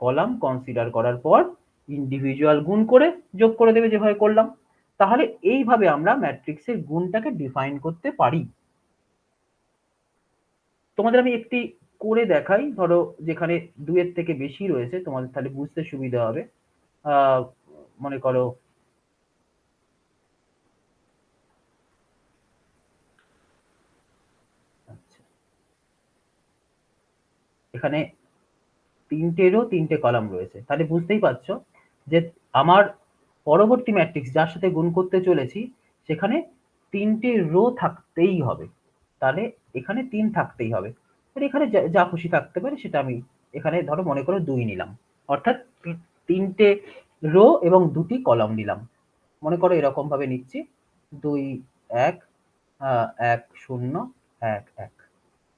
কলাম কনসিডার করার পর ইন্ডিভিজুয়াল গুণ করে যোগ করে দেবে, যেভাবে করলাম। তাহলে এইভাবে আমরা ম্যাট্রিক্সের গুণটাকে ডিফাইন করতে পারি। তোমাদের আমি একটি করে দেখাই, ধরো যেখানে 2-এর থেকে বেশি রয়েছে, তোমাদের তাহলে বুঝতে সুবিধা হবে। মনে করো আচ্ছা, এখানে 3টে রো 3টে কলাম রয়েছে, তাহলে বুঝতেই পারছো যে আমার পরবর্তী ম্যাট্রিক্স যার সাথে গুণ করতে চলেছি সেখানে 3টে রো থাকতেই হবে। তাহলে এখানে 3 থাকতেই হবে। এখানে যা খুশি থাকতে পারে সেটা আমি এখানে ধরো মনে করো 2 নিলাম, অর্থাৎ 3টে রো এবং 2টি কলাম নিলাম। মনে করো এরকম ভাবে নিচ্ছি 2 1 1 0 1 1।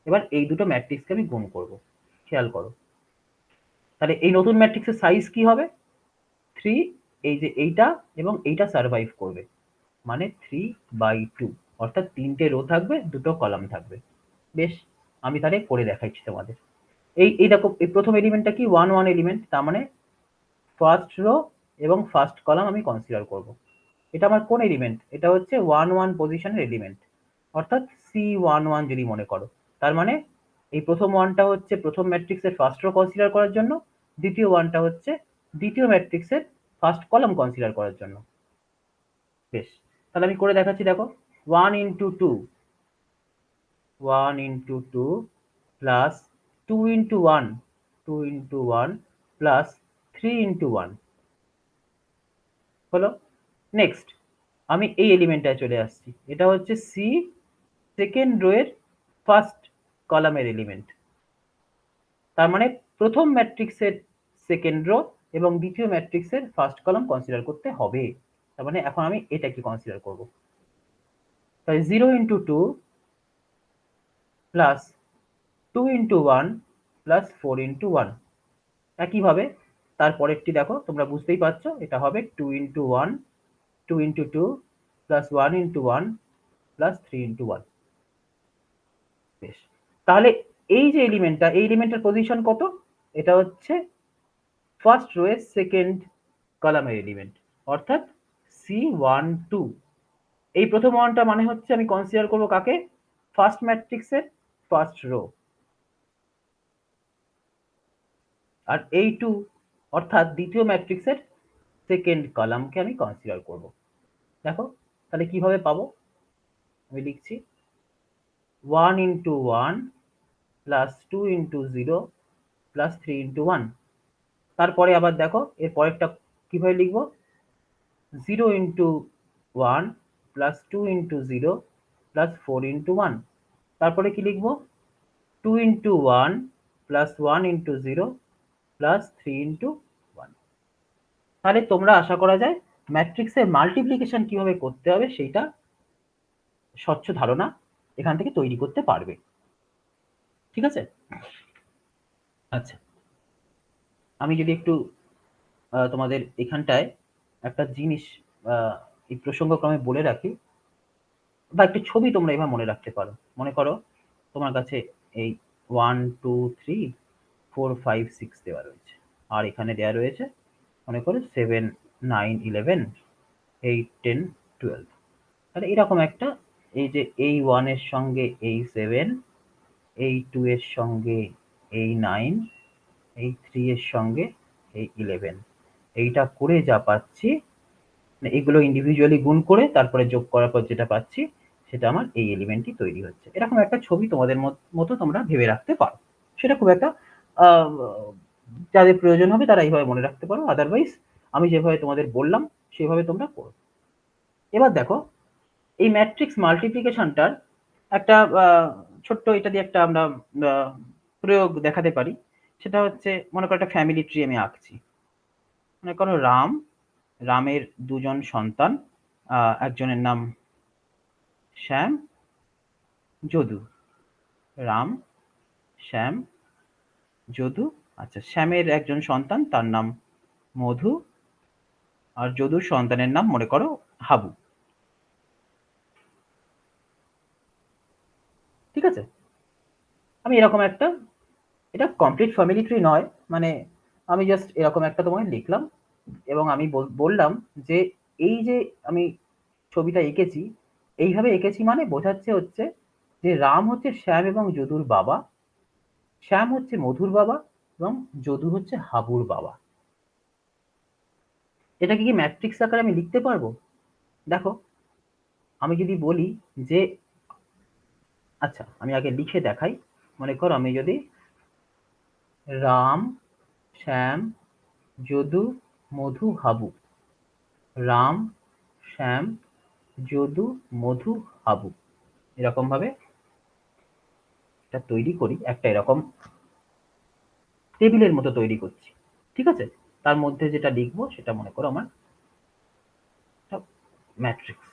এবার এই দুটো ম্যাট্রিক্সকে আমি গুণ করব। খেয়াল করো, তাহলে এই নতুন ম্যাট্রিক্সের সাইজ কি হবে? 3, এই যে এইটা এবং এইটা সারভাইভ করবে, মানে 3/2, অর্থাৎ 3টে রো থাকবে, 2টো কলাম থাকবে। বেশ, আমি তাহলে করে দেখাচ্ছি তোমাদের। এই দেখো, এই প্রথম এলিমেন্টটা কি? 1 1 এলিমেন্ট, তার মানে ফার্স্ট রো এবং ফার্স্ট কলাম আমি কনসিডার করব। এটা আমার কোন এলিমেন্ট? এটা হচ্ছে 1 1 পজিশনের এলিমেন্ট, অর্থাৎ C11 যদি মনে করো। তার মানে এই প্রথম ওয়ানটা হচ্ছে প্রথম ম্যাট্রিক্সের ফার্স্ট রো কনসিডার করার জন্য, দ্বিতীয় ওয়ানটা হচ্ছে দ্বিতীয় ম্যাট্রিক্সের ফার্স্ট কলাম কনসিডার করার জন্য। বেশ, তাহলে আমি করে দেখাচ্ছি। দেখো, 1 into 2 1 into 2 plus 2 into 1 2 into 1 plus 3 into 1 হলো। নেক্সট আমি এই এলিমেন্টটায় চলে আসছি, এটা হচ্ছে সি সেকেন্ড রো এর ফার্স্ট কলামের এলিমেন্ট। তার মানে প্রথম ম্যাট্রিক্সের সেকেন্ড রো এবং দ্বিতীয় ম্যাট্রিক্সের ফার্স্ট কলাম কনসিডার করতে হবে। তার মানে এখন আমি এটাকে কনসিডার করব। তাই 0 into 2 plus 2 into 1 plus 4 into 1। একইভাবে তারপরেরটি দেখো, তোমরা বুঝতেই পারছো, এটা হবে 2 into 1 2 into 2 plus 1 into 1 plus 3 into 1। বেশ, তাহলে এই যে এলিমেন্টটা, এই এলিমেন্টের পজিশন কত? এটা হচ্ছে ফার্স্ট রো এর সেকেন্ড কলামের এলিমেন্ট, অর্থাৎ C12। এই প্রথম ওয়ানটা মানে হচ্ছে আমি কনসিডার করব কাকে? ফার্স্ট ম্যাট্রিক্সের ফার্স্ট রো। আর এই 2 অর্থাৎ দ্বিতীয় ম্যাট্রিক্সের সেকেন্ড কলামকে আমি কনসিডার করব। দেখো, তাহলে কিভাবে পাবো? আমি লিখছি 1 into 1 plus 2 into 0 plus 3 into 1। তারপরে আবার দেখো এর পরেরটা কিভাবে লিখবো? 0 into 1 plus 2 into 0 plus 4 into 1। তারপরে কি লিখবো? 2 into 1 plus 1 into 0 plus 3 into 1। তাহলে তোমরা আশা করা যায় ম্যাট্রিক্সের মাল্টিপ্লিকেশন কিভাবে করতে হবে সেইটা স্বচ্ছ ধারণা এখান থেকে তৈরি করতে পারবে। ঠিক আছে? আচ্ছা, আমি যদি একটু তোমাদের এখানটায় একটা জিনিস এই প্রসঙ্গক্রমে বলে রাখি, বা একটি ছবি তোমরা এভাবে মনে রাখতে পারো। মনে করো তোমার কাছে এই 1 2 3 4 5 6 দেওয়া রয়েছে, আর এখানে দেওয়া রয়েছে মনে করো 7 9 11 8 10 12। তাহলে এরকম একটা, এই যে এই 1 এর সঙ্গে এই 7, এই 2 এর সঙ্গে এই 9, এই 3 এর সঙ্গে এই 11, এইটা করে যা পাচ্ছি, এগুলো ইন্ডিভিজুয়ালি গুণ করে তারপরে যোগ করার পর যেটা পাচ্ছি সেটা আমার এই এলিমেন্টটি তৈরি হচ্ছে। এরকম একটা ছবি তোমাদের মতো তোমরা ভেবে রাখতে পারো। সেটা খুব একটা যাদের প্রয়োজন হবে তারা এইভাবে মনে রাখতে পারো, আদারওয়াইজ আমি যেভাবে তোমাদের বললাম সেভাবে তোমরা করো। এবার দেখো এই ম্যাট্রিক্স মাল্টিপ্লিকেশনটার একটা ছোট্ট এটা দিয়ে একটা আমরা প্রয়োগ দেখাতে পারি। সেটা হচ্ছে মনে করো একটা ফ্যামিলি ট্রি আমি আঁকছি। মনে করো রামের দুজন সন্তান, একজনের নাম শ্যাম, যদু। রাম, শ্যাম, যদু। আচ্ছা, শ্যামের একজন সন্তান তার নাম মধু, আর যদুর সন্তানের নাম মনে করো হাবু। ঠিক আছে? আমি এরকম একটা, এটা কমপ্লিট ফ্যামিলি ট্রি নয়, মানে আমি জাস্ট এরকম একটা তোমায় লিখলাম এবং আমি বললাম যে এই যে আমি ছবিটা এঁকেছি, এইভাবে এঁকেছি মানে বোঝাচ্ছে হচ্ছে যে রাম হচ্ছে শ্যাম এবং যদুর বাবা, শ্যাম হচ্ছে মধুর বাবা এবং যদু হচ্ছে হাবুর বাবা। এটাকে কি ম্যাট্রিক্স আকারে আমি লিখতে পারবো? দেখো, আমি যদি বলি যে, আচ্ছা আমি আগে লিখে দেখাই। মনে করো আমি যদি রাম, শ্যাম, যদু, মধু, হাবু, রাম, শ্যাম, যদু, মধু, হাবু, এরকম ভাবে এটা তৈরি করি, একটা এরকম টেবিলের মতো তৈরি করছি। ঠিক আছে? তার মধ্যে যেটা লিখবো সেটা মনে করো আমার ম্যাট্রিক্স।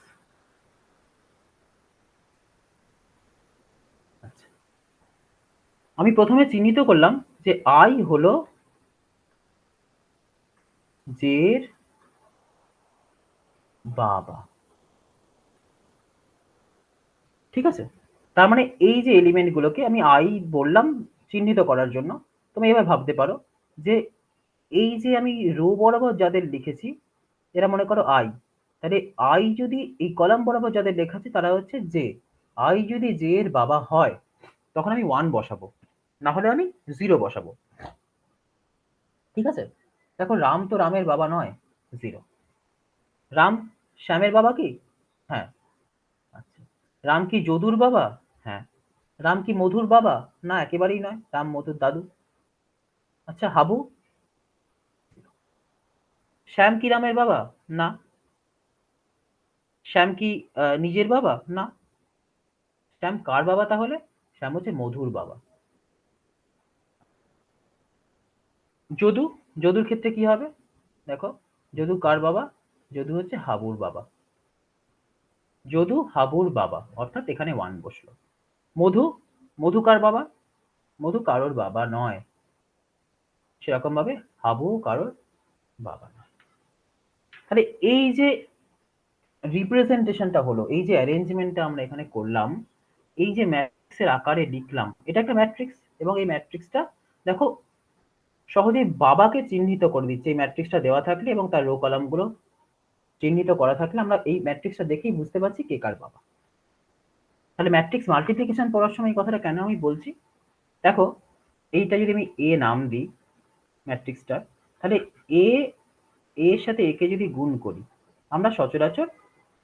আচ্ছা, আমি প্রথমে চিহ্নিত করলাম যে আই হলো জের বাবা। ঠিক আছে? তার মানে এই যে এলিমেন্ট গুলোকে আমি আই বললাম চিহ্নিত করার জন্য। তুমি এভাবে ভাবতে পারো যে এই যে আমি রো বরাবর যাদের লিখেছি এরা মনে করো আই। তাহলে আই যদি এই কলাম বরাবর যাদের লেখা আছে তারা হচ্ছে জে। আই যদি জে এর বাবা হয় তখন আমি 1 বসাবো, না হলে আমি 0 বসাবো। ঠিক আছে? দেখো রাম তো রামের বাবা নয়, 0। রাম শ্যামের বাবা কি? হ্যাঁ। আচ্ছা, রাম কি যদুর বাবা? হ্যাঁ। রাম কি মধুর বাবা? না, একেবারেই নয়, রাম মধুর দাদু। আচ্ছা, হাবু? শ্যাম কি রামের বাবা? না। শ্যাম কি নিজের বাবা? না। শ্যাম কার বাবা তাহলে? শ্যাম হচ্ছে মধুর বাবা। যদু? যদুর ক্ষেত্রে কি হবে? দেখো, যদু কার বাবা? যদু হচ্ছে হাবুর বাবা। যদু হাবুর বাবা, অর্থাৎ এখানে 1 বসলো। মধু? মধু কার বাবা? মধু কারোর বাবা নয়। সেরকম ভাবে হাবু কারোর বাবা নয়। তাহলে এই যে রিপ্রেজেন্টেশনটা হলো, এই যে অ্যারেঞ্জমেন্টটা আমরা এখানে করলাম, এই যে ম্যাট্রিক্সের আকারে লিখলাম, এটা একটা ম্যাট্রিক্স এবং এই ম্যাট্রিক্সটা দেখো সহজেই বাবাকে চিহ্নিত করে দিচ্ছে এই ম্যাট্রিক্সটা দেওয়া থাকলে এবং তার রো কলামগুলো চিহ্নিত করা থাকলে আমরা এই ম্যাট্রিক্সটা দেখেই বুঝতে পারছি কে কার বাবা। তাহলে ম্যাট্রিক্স মাল্টিপ্লিকেশন পড়ার সময় এই কথাটা কেন আমি বলছি? দেখো, এইটা যদি আমি এ নাম দিই ম্যাট্রিক্সটা, তাহলে এ এর সাথে একে যদি গুণ করি, আমরা সচরাচর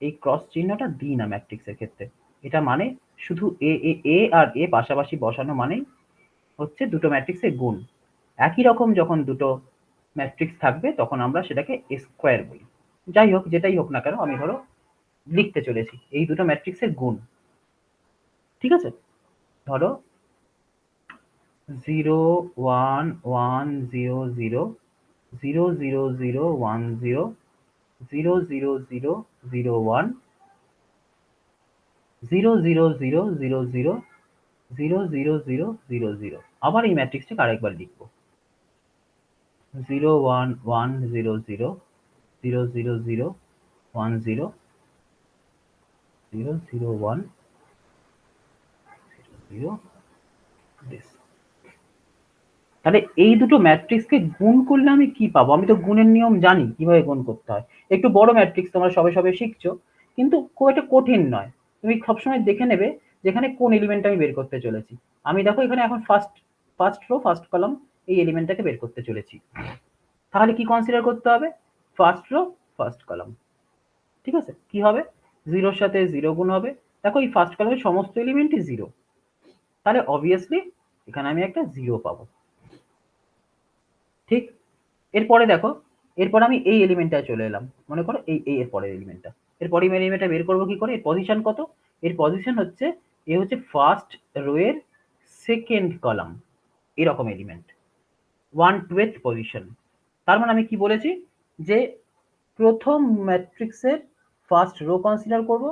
এই ক্রস চিহ্নটা দিই না ম্যাট্রিক্সের ক্ষেত্রে। এটা মানে শুধু এ আর এ পাশাপাশি বসানো মানেই হচ্ছে দুটো ম্যাট্রিক্সের গুণ। একই রকম যখন দুটো ম্যাট্রিক্স থাকবে তখন আমরা সেটাকে স্কোয়ার বলি। যাই হোক, যেটাই হোক না কেন, আমি ধরো লিখতে চলেছি এই দুটো ম্যাট্রিক্সের গুণ। ঠিক আছে, ধরো 0 1 1 0 0 0 0 0 1 0 0 0 0 0 1 0 0 0 0 0 0 0 0 0 0। আবার এই ম্যাট্রিক্সটাকে আরেকবার লিখবো 0 1 1 0 0 0 0 0 1 0 0 0 1 0 this। তাহলে এই দুটো ম্যাট্রিক্সকে গুণ করলে আমি কি পাবো? আমি তো গুণের নিয়ম জানি কিভাবে গুণ করতে হয়। একটু বড় ম্যাট্রিক্স তোমরা সবে সবে শিখছো, কিন্তু খুব একটা কঠিন নয়। তুমি সবসময় দেখে নেবে যেখানে কোন এলিমেন্ট আমি বের করতে চলেছি। আমি দেখো এখানে এখন ফার্স্ট রো ফার্স্ট কলাম এই এলিমেন্টটাকে বের করতে চলেছি। তাহলে কি কনসিডার করতে হবে? First row first column. ঠিক আছে, কি হবে? 0 এর সাথে 0 গুণ হবে। দেখো এই ফার্স্ট কলামের সমস্ত এলিমেন্টই 0, তাহলে অবভিয়াসলি এখানে আমি একটা 0 পাবো। ঠিক, এরপরে দেখো, এরপর আমি এই এলিমেন্টটায় চলে এলাম। মনে করো এই এর পরের এলিমেন্টটা। এর পরের এলিমেন্টটা বের করবো কি করে? এর পজিশন কত? এর পজিশন হচ্ছে এ হচ্ছে ফার্স্ট রো এর সেকেন্ড কলাম, এরকম এলিমেন্ট 1/12 পজিশন। তার মানে আমি কি বলেছি যে প্রথম ম্যাট্রিক্সের ফার্স্ট রো কনসিডার করব,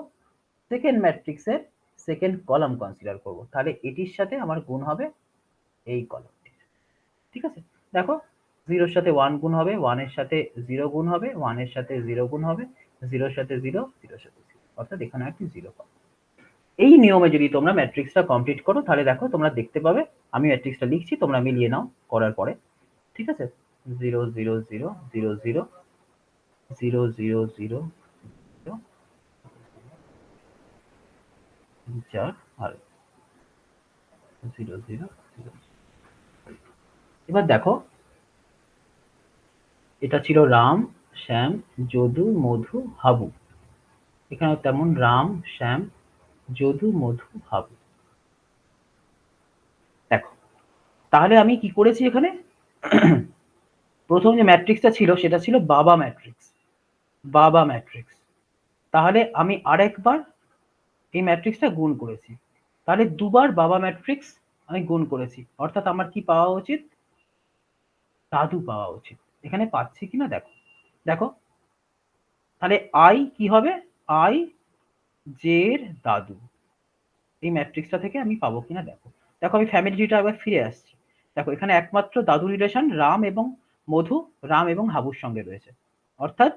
সেকেন্ড ম্যাট্রিক্সের সেকেন্ড কলাম কনসিডার করব। তাহলে এটির সাথে আমার গুণ হবে এই কলামটির। ঠিক আছে, দেখো 0 এর সাথে 1 গুণ হবে, 1 এর সাথে 0 গুণ হবে, 1 এর সাথে 0 গুণ হবে, 0 এর সাথে 0, 0 এর সাথে 0, অর্থাৎ এখানে একটি 0 পাবো। এই নিয়মে যদি তোমরা ম্যাট্রিক্সটা কমপ্লিট করো তাহলে দেখো তোমরা দেখতে পাবে, আমি ম্যাট্রিক্সটা লিখছি, তোমরা মিলিয়ে নাও করার পরে। ঠিক আছে, 0 0 0 0 0 0 0 0 4 আর 0 0 0। এবার দেখো এটা ছিল রাম, শ্যাম, যদু, মধু, হাবু। এখানে তেমন রাম, শ্যাম, যদু, মধু, হাবু। দেখো, তাহলে আমি কি করেছি এখানে? প্রথম যে ম্যাট্রিক্সটা ছিল সেটা ছিল বাবা ম্যাট্রিক্স, বাবা ম্যাট্রিক্স। তাহলে আমি আরেকবার এই ম্যাট্রিক্সটা গুণ করেছি। তাহলে দুবার বাবা ম্যাট্রিক্স আমি গুণ করেছি, অর্থাৎ আমার কি পাওয়া উচিত? দাদু পাওয়া উচিত। এখানে পাচ্ছি কিনা দেখো। দেখো, তাহলে আই কি হবে? আই জে এর দাদু। এই ম্যাট্রিক্সটা থেকে আমি পাবো কিনা দেখো। দেখো আমি ফ্যামিলি ট্রিটা আবার ফিরে আসছি। দেখো এখানে একমাত্র দাদু রিলেশন রাম এবং মধু, রাম এবং হাবুর সঙ্গে রয়েছে। অর্থাৎ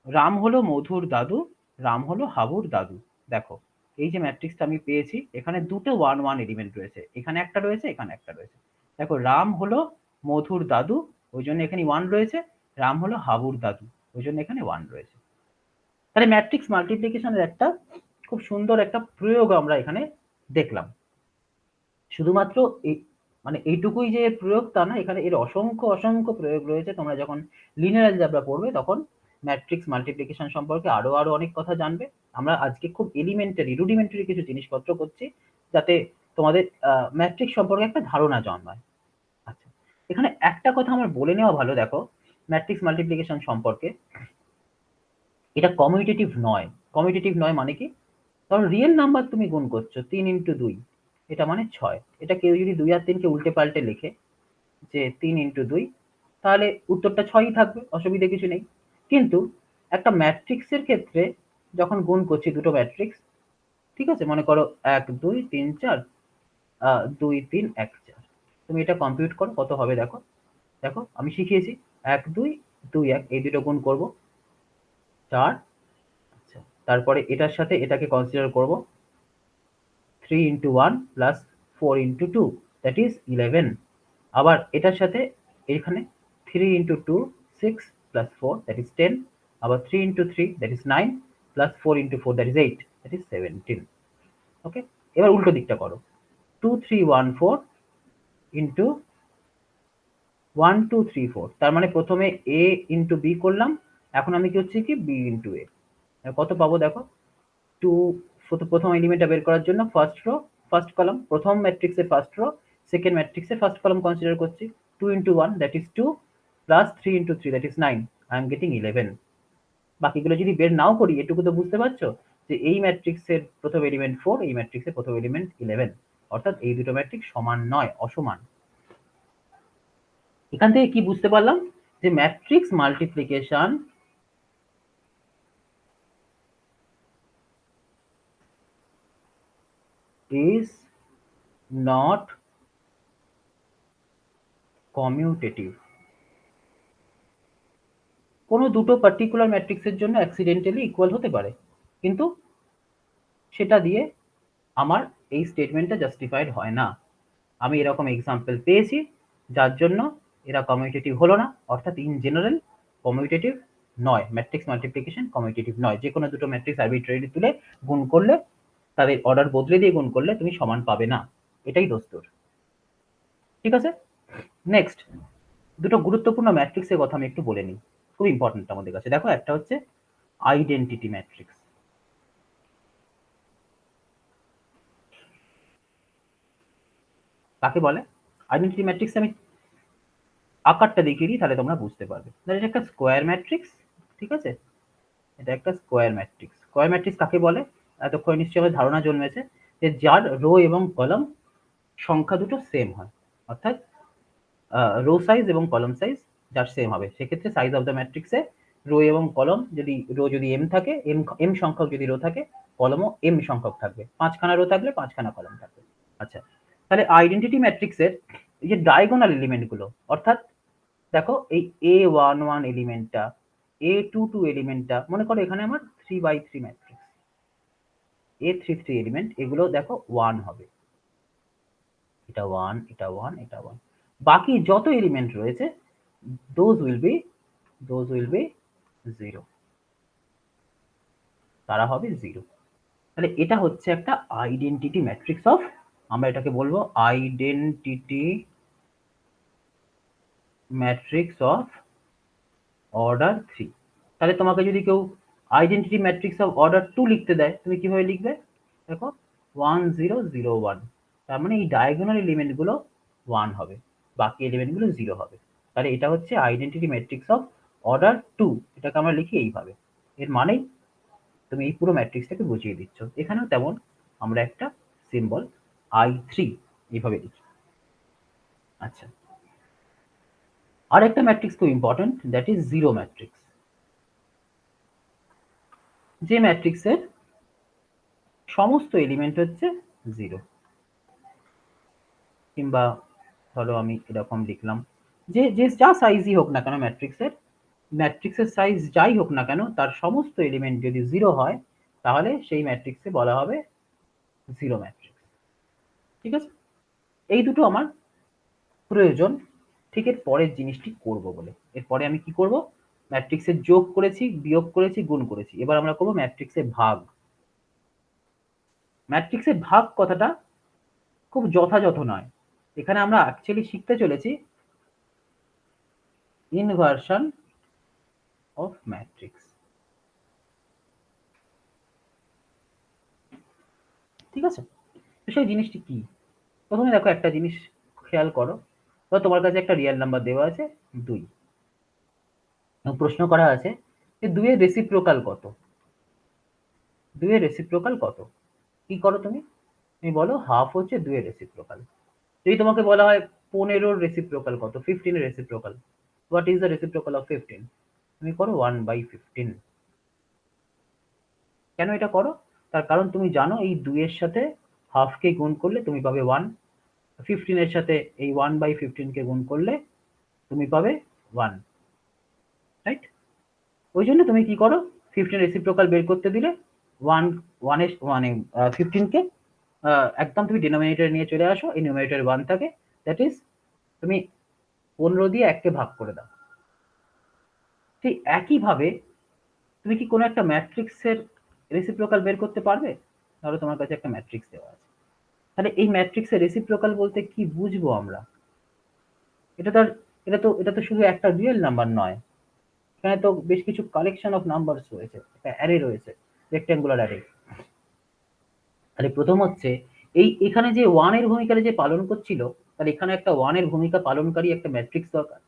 রাম হলো মধুর দাদু, রাম হলো হাবুর দাদু। দেখো এই যে ম্যাট্রিক্সটা আমি পেয়েছি, এখানে দুটো 1 1 এলিমেন্ট রয়েছে, এখানে একটা রয়েছে, এখানে একটা রয়েছে। দেখো রাম হলো মধুর দাদু, ওই জন্য এখানে 1 রয়েছে। রাম হলো হাবুর দাদু, ওই জন্য এখানে 1 রয়েছে। তাহলে ম্যাট্রিক্স মাল্টিপ্লিকেশনের একটা খুব সুন্দর একটা প্রয়োগ আমরা এখানে দেখলাম। শুধুমাত্র এই মানে এইটুকুই যে প্রয়োগ তা না, এখানে এর অসংখ্য অসংখ্য প্রয়োগ রয়েছে। তোমরা যখন লিনিয়ার অ্যালজেব্রা পড়বে তখন ম্যাট্রিক্স মাল্টিপ্লিকেশন সম্পর্কে আরো আরো অনেক কথা জানবে। আমরা আজকে খুব এলিমেন্টারি রুডিমেন্টারি কিছু জিনিসপত্র করছি যাতে তোমাদের ম্যাট্রিক্স সম্পর্কে একটা ধারণা জন্মায়। আচ্ছা, এখানে একটা কথা আমার বলে নেওয়া ভালো। দেখো ম্যাট্রিক্স মাল্টিপ্লিকেশন সম্পর্কে, এটা কমিউটেটিভ নয়। কমিউটেটিভ নয় মানে কি? কারণ রিয়েল নাম্বার তুমি গুণ করছো 3 ইন্টু 2, এটা মানে 6। এটা কেউ যদি 2 আর 3কে উল্টে পাল্টে লেখে যে 3 ইন্টু 2, তাহলে উত্তরটা 6ই থাকবে, অসুবিধা কিছু নেই। কিন্তু একটা ম্যাট্রিক্সের ক্ষেত্রে যখন গুণ করছি দুটো ম্যাট্রিক্স, ঠিক আছে, মনে করো 1 2 3 4, 2 3 1 4, তুমি এটা কম্পিউট করো কত হবে। দেখো, দেখো আমি শিখিয়েছি 1 2 2 1, এই দুটো গুণ করব 4। আচ্ছা, তারপরে এটার সাথে এটাকে কনসিডার করব 3 into 1 plus 4 into 2, that is 11। আবার এটার সাথে এখানে 3 into 2 6 plus 4, that is 10। আবার 3 into 3, that is 9, plus 4 into 4, that is 8, that is 17। ওকে, এবার উল্টো দিকটা করো 2 3 1 4 into 1 2 3 4। তার মানে প্রথমে a into b করলাম, এখন আমি কি হচ্ছে কি b into a। কত পাবো দেখো, টু, প্রথম এলিমেন্টটা বের করার জন্য ফার্স্ট রো ফার্স্ট কলাম, প্রথম ম্যাট্রিক্সের ফার্স্ট রো সেকেন্ড ম্যাট্রিক্সের ফার্স্ট কলাম কনসিডার করছি, 2 into 1 that is 2 plus 3 into 3 that is 9, I am getting 11। বাকিগুলো যদি বের নাও করি, এটুকু তো বুঝতে পারছো যে এই ম্যাট্রিক্সের প্রথম এলিমেন্ট 4, এই ম্যাট্রিক্সের প্রথম এলিমেন্ট 11, অর্থাৎ এই দুটো ম্যাট্রিক্স সমান নয়, অসমান। এখান থেকে কি বুঝতে পারলাম যে matrix multiplication is not commutative। কোনো দুটো পার্টিকুলার ম্যাট্রিক্সের জন্য অ্যাক্সিডেন্টালি ইকুয়াল হতে পারে, কিন্তু সেটা দিয়ে আমার এই স্টেটমেন্টটা জাস্টিফাইড হয় না। আমি এরকম এক্সাম্পল পেয়েছি যার জন্য এরা কমিউটেটিভ হলো না, অর্থাৎ ইন জেনারেল কমিউটেটিভ নয়, ম্যাট্রিক্স মাল্টিপ্লিকেশন কমিউটেটিভ নয়। যে কোনো দুটো ম্যাট্রিক্স আরবিট্রারি তুলে গুণ করলে, তাদের অর্ডার বদলে দিয়ে গুণ করলে তুমি সমান পাবে না, এটাই দোস্তর। ঠিক আছে, নেক্সট দুটো গুরুত্বপূর্ণ ম্যাট্রিক্সের কথা আমি একটু বলে নিই, খুব ইম্পর্টেন্ট আমাদের কাছে। দেখো, একটা হচ্ছে আইডেন্টিটি ম্যাট্রিক্স। কাকে বলে? আইডেন্টিটি ম্যাট্রিক্স আমি আকারটা দেখিয়ে দিই, তাহলে তোমরা বুঝতে পারবে। এটা একটা স্কোয়ার ম্যাট্রিক্স, ঠিক আছে, এটা একটা স্কোয়ার ম্যাট্রিক্স। স্কোয়ার ম্যাট্রিক্স কাকে বলে? এতক্ষণ নিশ্চয়ই আমাদের ধারণা জন্মেছে যে যার রো এবং কলাম সংখ্যা দুটো সেম হয়, অর্থাৎ রো সাইজ এবং কলাম সাইজ যার সেম হবে, সেক্ষেত্রে সাইজ অফ দ্য ম্যাট্রিক্সে রো এবং কলম যদি রো যদি এম থাকে, এম সংখ্যক যদি রো থাকে, কলমও এম সংখ্যক থাকবে, 5খানা রো থাকলে 5খানা কলম থাকবে। আচ্ছা, তাহলে আইডেন্টিটি ম্যাট্রিক্সের এই যে ডায়াগোনাল এলিমেন্ট গুলো, অর্থাৎ দেখো এই A11 এলিমেন্টটা, A22 এলিমেন্টটা, মনে করো এখানে আমার 3x3 ম্যাট্রিক্স, A33 এলিমেন্ট, এগুলো দেখো 1 হবে, এটা 1, এটা 1, এটা 1। বাকি যত এলিমেন্ট রয়েছে those will be 0, তারা হবে 0। তাহলে এটা হচ্ছে একটা আইডেন্টিটি ম্যাট্রিক্স অফ, আমরা এটাকে বলবো আইডেন্টিটি ম্যাট্রিক্স অফ অর্ডার 3। তাহলে তোমাকে যদি কেউ আইডেন্টিটি ম্যাট্রিক্স অফ অর্ডার 2 লিখতে দেয়, তুমি কিভাবে লিখবে? দেখো 1 0 0 1, তার মানে এই ডায়াগোনাল এলিমেন্ট গুলো 1 হবে, বাকি এলিমেন্ট গুলো 0 হবে। তাহলে এটা হচ্ছে আইডেন্টিটি ম্যাট্রিক্স অফ অর্ডার 2, এটাকে আমরা লিখি এইভাবে। এর মানে তুমি এই পুরো ম্যাট্রিক্সটাকে বুঝিয়ে দিচ্ছ। এখানেও তেমন আমরা একটা সিম্বল I3 এইভাবে লিখি। আচ্ছা, আর একটা ম্যাট্রিক্স খুব important, that is zero matrix. যে ম্যাট্রিক্সের সমস্ত এলিমেন্ট হচ্ছে 0, কিংবা ধরো আমি এরকম লিখলাম যে যে যা সাইজই হোক না কেন ম্যাট্রিক্সের সাইজ যাই হোক না কেন, তার সমস্ত এলিমেন্ট যদি 0 হয়, তাহলে সেই ম্যাট্রিক্সে বলা হবে জিরো ম্যাট্রিক্স। ঠিক আছে, এই দুটো আমার প্রয়োজন ঠিক এর পরের জিনিসটি করব বলে। এরপরে আমি কি করব? ম্যাট্রিক্সের যোগ করেছি, বিয়োগ করেছি, গুণ করেছি, এবার আমরা করব ম্যাট্রিক্সের ভাগ। ম্যাট্রিক্সের ভাগ কথাটা খুব যথাযথ নয়, এখানে আমরা অ্যাকচুয়ালি শিখতে চলেছি ইনভার্সন অফ ম্যাট্রিক্স। ঠিক আছে, তো সেই জিনিসটি কি? প্রথমে দেখো একটা জিনিস খেয়াল করো, তো তোমার কাছে একটা রিয়েল নাম্বার দেওয়া আছে 2, প্রশ্ন করা আছে যে 2 এর রেসিপ্রোকাল কত? 2 এর রেসিপ্রোকাল কত? কি করো তুমি? তুমি বলো হাফ হচ্ছে 2 এর রেসিপ্রোকাল। যদি তোমাকে বলা হয় 15 এর রেসিপ্রোকাল কত, 15 এর reciprocal, what is the reciprocal of 15? তুমি করো 1/15। কেন এটা করো? তার কারণ তুমি জানো এই 2 এর সাথে হাফ কে গুণ করলে তুমি পাবে 1, 15 এর সাথে এই 1/15 কে গুণ করলে তুমি পাবে 1, রাইট? ওই জন্য তুমি কি করো, 15 রেসিপ্রোকাল বের করতে দিলে 1 এর মানে 15 কে একদম তুমি ডিনোমিনেটরে নিয়ে চলে আসো, এই নিউমারেটরে 1 থাকে, দ্যাট ইজ তুমি 15 দিয়ে 1 কে ভাগ করে দাও। ঠিক একইভাবে তুমি কি কোনো একটা ম্যাট্রিক্সের রেসিপ্রোকাল বের করতে পারবে? ধরো তোমার কাছে একটা ম্যাট্রিক্স দেওয়া আছে, তাহলে এই ম্যাট্রিক্সের রেসিপ্রোকাল বলতে কি বুঝবো আমরা? এটা তো এটা তো শুধু একটা রিয়েল নাম্বার নয়, এখানে তো বেশ কিছু কালেকশন অফ নাম্বারস রয়েছে, একটা অ্যারে রয়েছে, রেক্ট্যাঙ্গুলার অ্যারে। তাহলে প্রথম হচ্ছে এখানে যে ওয়ানের ভূমিকাটা যে পালন করছিল, তাহলে এখানে একটা ওয়ানের ভূমিকা পালনকারী একটা ম্যাট্রিক্স দরকার,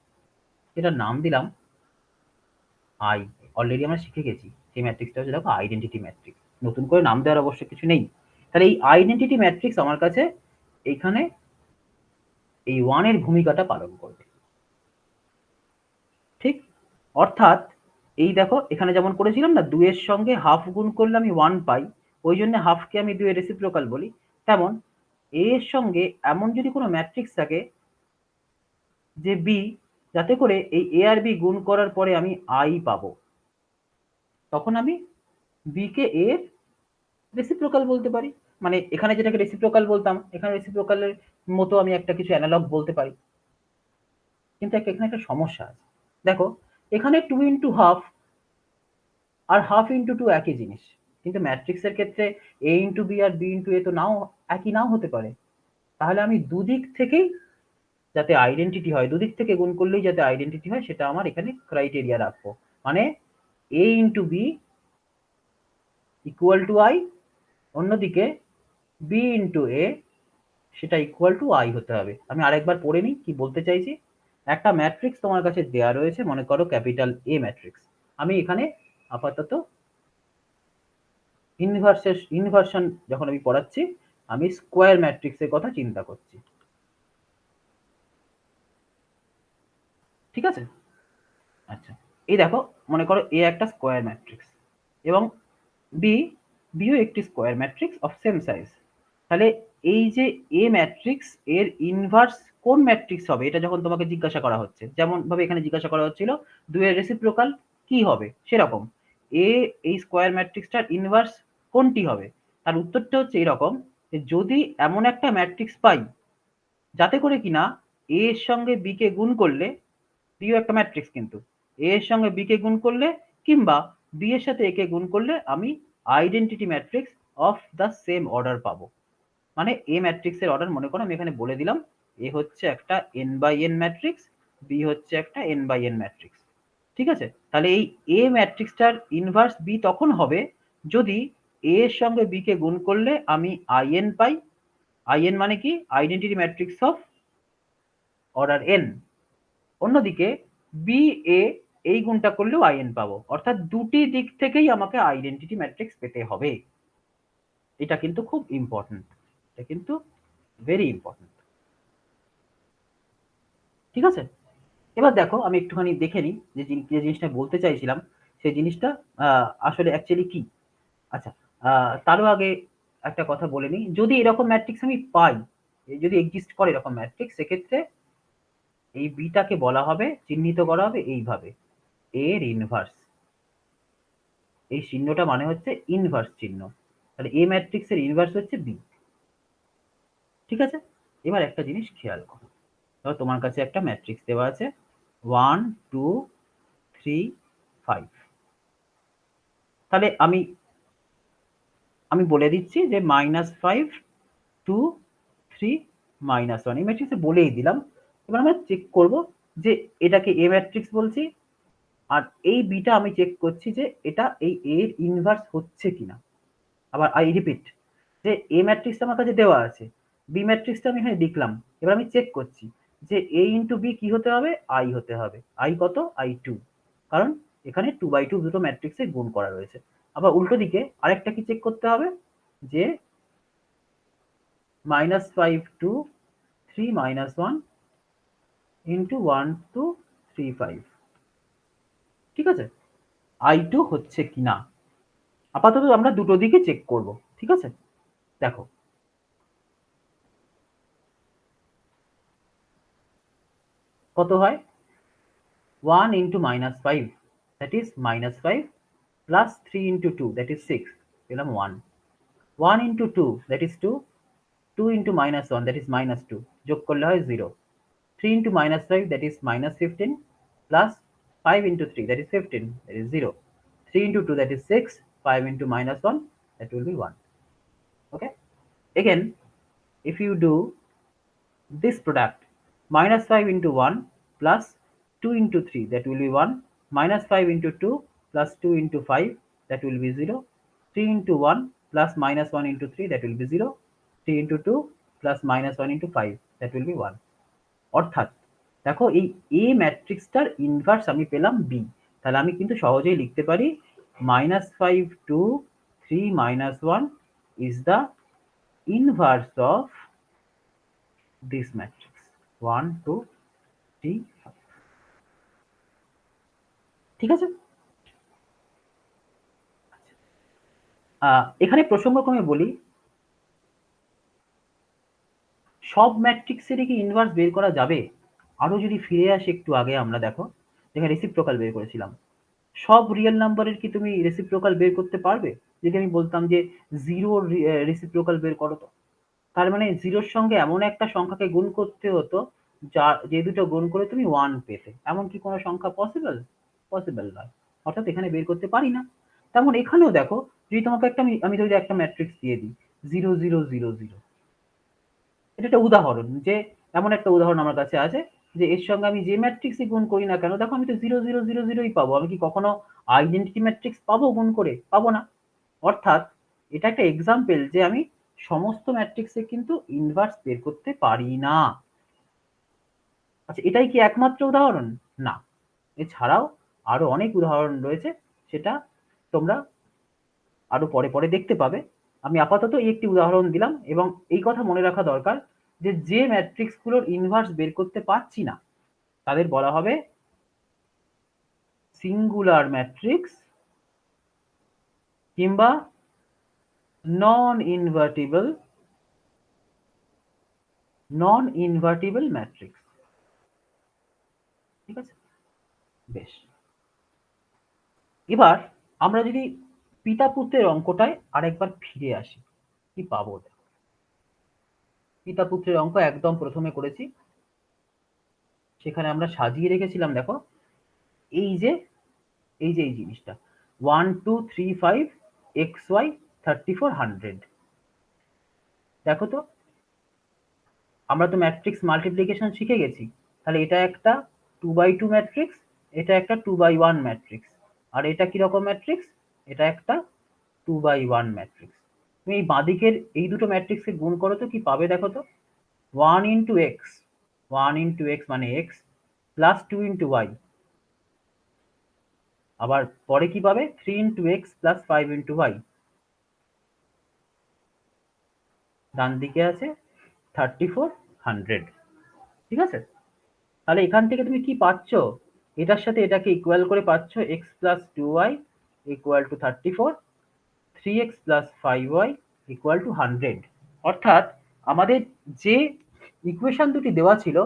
এটার নাম দিলাম আই। অলরেডি আমরা শিখে গেছি সেই ম্যাট্রিক্সটা হচ্ছে দেখো আইডেন্টিটি ম্যাট্রিক্স, নতুন করে নাম দেওয়ার অবশ্য কিছু নেই। তাহলে এই আইডেন্টিটি ম্যাট্রিক্স আমার কাছে এইখানে এই ওয়ানের ভূমিকাটা পালন করবে, ঠিক? অর্থাৎ এই দেখো এখানে যেমন করেছিলাম না, 2 এর সঙ্গে হাফ গুণ করলে আমি 1 পাই, ওই জন্য হাফকে আমি 2 এর রেসিপ্রোকাল বলি। তেমন এ এর সঙ্গে এমন যদি কোনো ম্যাট্রিক্স থাকে যে বি, যাতে করে এই এ আর বি গুণ করার পরে আমি আই পাবো, তখন আমি বি কে এ এর রেসিপ্রোকাল বলতে পারি। মানে এখানে যেটাকে রেসিপ্রোকাল বলতাম, এখানে রেসিপ্রোকালের মতো আমি একটা কিছু অ্যানালগ বলতে পারি। কিন্তু এখানে একটা সমস্যা আছে, দেখো এখানে 2 ইন্টু হাফ আর হাফ ইন্টু 2 একই জিনিস, কিন্তু ম্যাট্রিক্সের ক্ষেত্রে এ ইন্টু বি আর বি ইন্টু এ তো নাও একই নাও হতে পারে। তাহলে আমি দুদিক থেকেই যাতে আইডেন্টিটি হয়, দুদিক থেকে গুণ করলেই যাতে আইডেন্টিটি হয়, সেটা আমার এখানে ক্রাইটেরিয়া রাখবো। মানে A into B equal to I, অন্যদিকে বি ইন্টু এ সেটা ইকুয়াল টু আই হতে হবে। আমি আরেকবার পড়ে নিই কি বলতে চাইছি। একটা ম্যাট্রিক্স তোমার কাছে দেয়া রয়েছে, মনে করো ক্যাপিটাল এ ম্যাট্রিক্স। আমি এখানে আপাতত ইনভার্সন যখন আমি পড়াচ্ছি, আমি স্কোয়ার ম্যাট্রিক্সের কথা চিন্তা করছি, ঠিক আছে? আচ্ছা, এই দেখো মনে করো এ একটা স্কোয়ার ম্যাট্রিক্স এবং বি বিও একটি square matrix of same size. তাহলে এই যে এ ম্যাট্রিক্স এর ইনভার্স কোন ম্যাট্রিক্স হবে, এটা যখন তোমাকে জিজ্ঞাসা করা হচ্ছে, যেমন ভাবে এখানে জিজ্ঞাসা করা হচ্ছিল 2 এর রেসিপ্রোকাল কি হবে, সেরকম এ এই স্কোয়ার ম্যাট্রিক্সটার ইনভার্স কোনটি হবে, তার উত্তরটা হচ্ছে এরকম যে যদি এমন একটা ম্যাট্রিক্স পাই যাতে করে কিনা এ এর সঙ্গে বি কে গুণ করলে, বিও একটা ম্যাট্রিক্স কিন্তু, এ এর সঙ্গে বি কে গুণ করলে কিংবা বি এর সাথে এ কে গুণ করলে আমি identity matrix of the same order পাবো। মানে এ ম্যাট্রিক্সের অর্ডার মনে করো আমি এখানে বলে দিলাম, এ হচ্ছে একটা N by N matrix, B হচ্ছে একটা এন বাই এন ম্যাট্রিক্স, ঠিক আছে? তাহলে এই এ ম্যাট্রিক্সটার ইনভার্স বি তখন হবে যদি এ এর সঙ্গে বি কে গুণ করলে আমি আইএন পাই। আইএন মানে কি? Identity matrix of order N. অন্যদিকে বি এ এই গুণটা করলেও আইএন পাবো, অর্থাৎ দুটি দিক থেকেই আমাকে আইডেন্টিটি ম্যাট্রিক্স পেতে হবে। এটা কিন্তু খুব ইম্পর্টেন্ট, এটা কিন্তু ভেরি ইম্পর্টেন্ট, ঠিক আছে? এবার দেখো আমি একটুখানি দেখে নিই যে যে জিনিসটা বলতে চাইছিলাম সেই জিনিসটা আসলে অ্যাকচুয়ালি কি। আচ্ছা, তারও আগে একটা কথা বলে নিই, যদি এরকম ম্যাট্রিক্স আমি পাই, যদি এক্সিস্ট করে এরকম ম্যাট্রিক্স, সেক্ষেত্রে এই বিটাকে বলা হবে, চিহ্নিত করা হবে এইভাবে, এর ইনভার্স। এই চিহ্নটা মানে হচ্ছে ইনভার্স চিহ্ন। তাহলে এ ম্যাট্রিক্স এর ইনভার্স হচ্ছে বি, ঠিক আছে? এবার একটা জিনিস খেয়াল করো, ধরো তোমার কাছে একটা ম্যাট্রিক্স দেওয়া আছে 1 2 3 5। তাহলে আমি আমি বলে দিচ্ছি যে -5 2 3 -1 এই ম্যাট্রিক্সে বলেই দিলাম। এবার আমরা চেক করব যে এটাকে এ ম্যাট্রিক্স বলছি, আর এই বিটা আমি চেক করছি যে এটা এই এর ইনভার্স হচ্ছে কিনা। আবার আই রিপিট যে এ ম্যাট্রিক্সটা আমার কাছে দেওয়া আছে, বি ম্যাট্রিক্সটা আমি এখানে লিখলাম, এবার আমি চেক করছি যে এ ইন্টু বি কি হতে হবে, আই হতে হবে। আই কত? আই 2, কারণ এখানে 2/2 দুটো ম্যাট্রিক্সে গুণ করা রয়েছে। আবার উল্টো দিকে আরেকটা কি চেক করতে হবে যে -5 2 3 -1 ইন্টু 1 2 3 5, ঠিক আছে? আই 2 হচ্ছে কিনা। আপাতত আমরা দুটো দিকে চেক করব, ঠিক আছে? দেখো কত হয়, 1 into -5 that is -5 plus 3 into 2 that is 6, পেলাম 1। 1 into 2 that is 2, 2 into -1 that is -2, যোগ করলে হয় 0। 3 into -5 that is -15 plus 5 into 3 that is 15, that is 0। 3 into 2 that is 6, 5 into -1 that will be 1। Okay, again if you do this product, -5 into 1 plus 2 into 3 that will be 1 -5 into 2 plus 2 into 5, that will be 0. 3 into 1 plus -1 into 3, that will be 0. 3 into 2 plus -1 into 5, that will be 1. অর্থাৎ দেখো এই এ ম্যাট্রিক্সটার inverse আমি পেলাম B. তাহলে আমি কিন্তু সহজেই লিখতে পারি -5 2 3 -1 is the inverse of this matrix 1 2 3 5। ঠিক আছে? এখানে প্রসঙ্গক্রমে বলি, সব ম্যাট্রিক্সেরই কি ইনভার্স বের করা যাবে? আরো যদি ফিরে আসি একটু আগে, আমরা দেখো যেখানে রেসিপ্রোকাল বের করেছিলাম, সব রিয়েল নাম্বারের কি তুমি রেসিপ্রোকাল বের করতে পারবে? যদি আমি বলতাম যে 0 রেসিপ্রোকাল বের করো তো, তার মানে 0 এর সঙ্গে এমন একটা সংখ্যাকে গুণ করতে হতো যে দুটো গুণ করে তুমি 1 পেতে। এমন কি কোনো সংখ্যা পসিবল? পসিবল নয়। অর্থাৎ এখানে বের করতে পারি না। তেমন এখানেও দেখো, যদি তোমাকে একটা আমি যদি একটা ম্যাট্রিক্স দিয়ে দিই 0 0 0 0, এটা একটা উদাহরণ, যে এমন একটা উদাহরণ আমার কাছে আছে যে এর সঙ্গে আমি যে ম্যাট্রিক্সই গুণ করি না কেন, দেখো আমি তো 0 0 0 0ই পাবো। আমি কি কখনো আইডেন্টিটি ম্যাট্রিক্স পাবো গুণ করে? পাবো না। অর্থাৎ এটা একটা এক্সাম্পল যে আমি সমস্ত ম্যাট্রিক্সে কিন্তু ইনভার্স বের করতে পারি না। আচ্ছা, এটাই কি একমাত্র উদাহরণ? না, এছাড়াও আরো অনেক উদাহরণ রয়েছে, সেটা তোমরা আরো পরে পরে দেখতে পাবে। আমি আপাতত এই একটি উদাহরণ দিলাম, এবং এই কথা মনে রাখা দরকার যে যে ম্যাট্রিক্সগুলোর ইনভার্স বের করতে পারছি না তাদের বলা হবে সিঙ্গুলার ম্যাট্রিক্স কিংবা নন ইনভার্টিবল ম্যাট্রিক্স। ঠিক আছে? বেশ, এবার আমরা যদি পিতা পুত্রের অঙ্কটায় আরেকবার ফিরে আসি, কি পাবো? পিতা পুত্রের অঙ্ক একদম প্রথমে করেছি, সেখানে আমরা সাজিয়ে রেখেছিলাম, দেখো এই যে এই জিনিসটা 1 2 3 5 xy 34 100। দেখো তো, আমরা তো ম্যাট্রিক্স মাল্টিপ্লিকেশন শিখে গেছি। তাহলে এটা একটা 2x2 ম্যাট্রিক্স, এটা একটা 2x1 ম্যাট্রিক্স, আর এটা কি রকম ম্যাট্রিক্স? এটা একটা 2x1 ম্যাট্রিক্স। তুমি এই বাঁদিকের এই দুটো ম্যাট্রিক্সকে গুণ করো তো, কি পাবে দেখো তো। 1 ইন্টু এক্স, 1 ইন্টু এক্স মানে এক্স, প্লাস 2 ইন্টু ওয়াই, আবার পরে কি পাবে 3 into X plus 5 into Y, ডান দিকে আছে 34 100। ঠিক আছে? তাহলে এখান থেকে তুমি কি পাচ্ছ? এটার সাথে এটাকে ইকুয়াল করে পাচ্ছ x plus 2y equal to 34, 3x plus 5y equal to 100। অর্থাৎ আমাদের যে ইকুয়েশন দুটি দেওয়া ছিল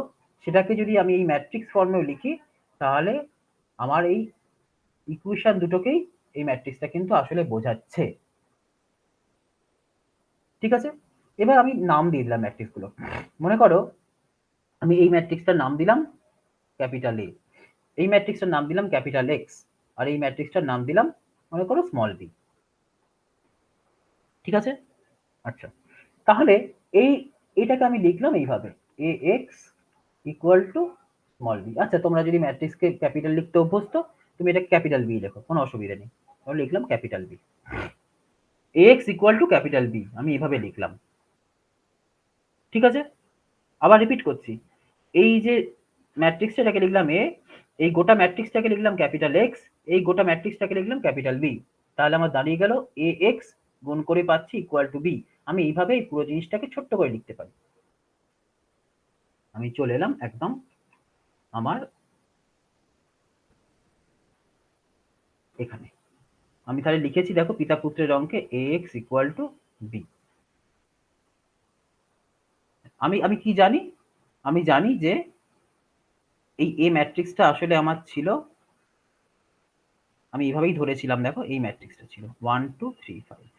সেটাকে যদি আমি এই ম্যাট্রিক্স ফর্মেও লিখি, তাহলে আমার এই ইকুয়েশন দুটোকেই এই ম্যাট্রিক্সটা কিন্তু আসলে বোঝাচ্ছে। ঠিক আছে? এবার আমি নাম দিয়ে দিলাম ম্যাট্রিক্সগুলো। মনে করো আমি এই ম্যাট্রিক্সটার নাম দিলাম ক্যাপিটাল এ, এই ম্যাট্রিক্সটার নাম দিলাম ক্যাপিটাল এক্স, আর এই ম্যাট্রিক্সটার নাম দিলাম মনে করো স্মল বি। ঠিক আছে? আচ্ছা, তাহলে এই এটাকে আমি লিখলাম এইভাবে, A X equal to small B. আচ্ছা, তোমরা যদি ম্যাট্রিক্সকে ক্যাপিটাল লিখতে অভ্যস্ত, তুমি এটা ক্যাপিটাল বি লেখো, কোনো অসুবিধা নেই। তাহলে লিখলাম capital B, A X equal to capital B, আমি এইভাবে লিখলাম। ঠিক আছে? আবার রিপিট করছি, এই যে ম্যাট্রিক্সটাকে লিখলাম এ, এই গোটা ম্যাট্রিক্সটাকে লিখলাম ক্যাপিটাল এক্স, এই গোটা ম্যাট্রিক্সটাকে লিখলাম ক্যাপিটাল বি। তাহলে আমার দাঁড়িয়ে গেল এ এক্স গুণ করে পাচ্ছি ইকুয়াল টু বি। আমি এইভাবে এই পুরো জিনিসটাকে ছোট্ট করে লিখতে পারি। আমি চলে এলাম একদম আমার এখানে। আমি তাহলে লিখেছি, দেখো পিতা পুত্রের অঙ্কে এ এক্স ইকুয়াল টু বি। আমি আমি কি জানি? আমি জানি যে এই এ ম্যাট্রিক্সটা আসলে আমার ছিল, আমি এইভাবেই ধরেছিলাম, দেখো এই ম্যাট্রিক্সটা ছিল 1 2 3 5।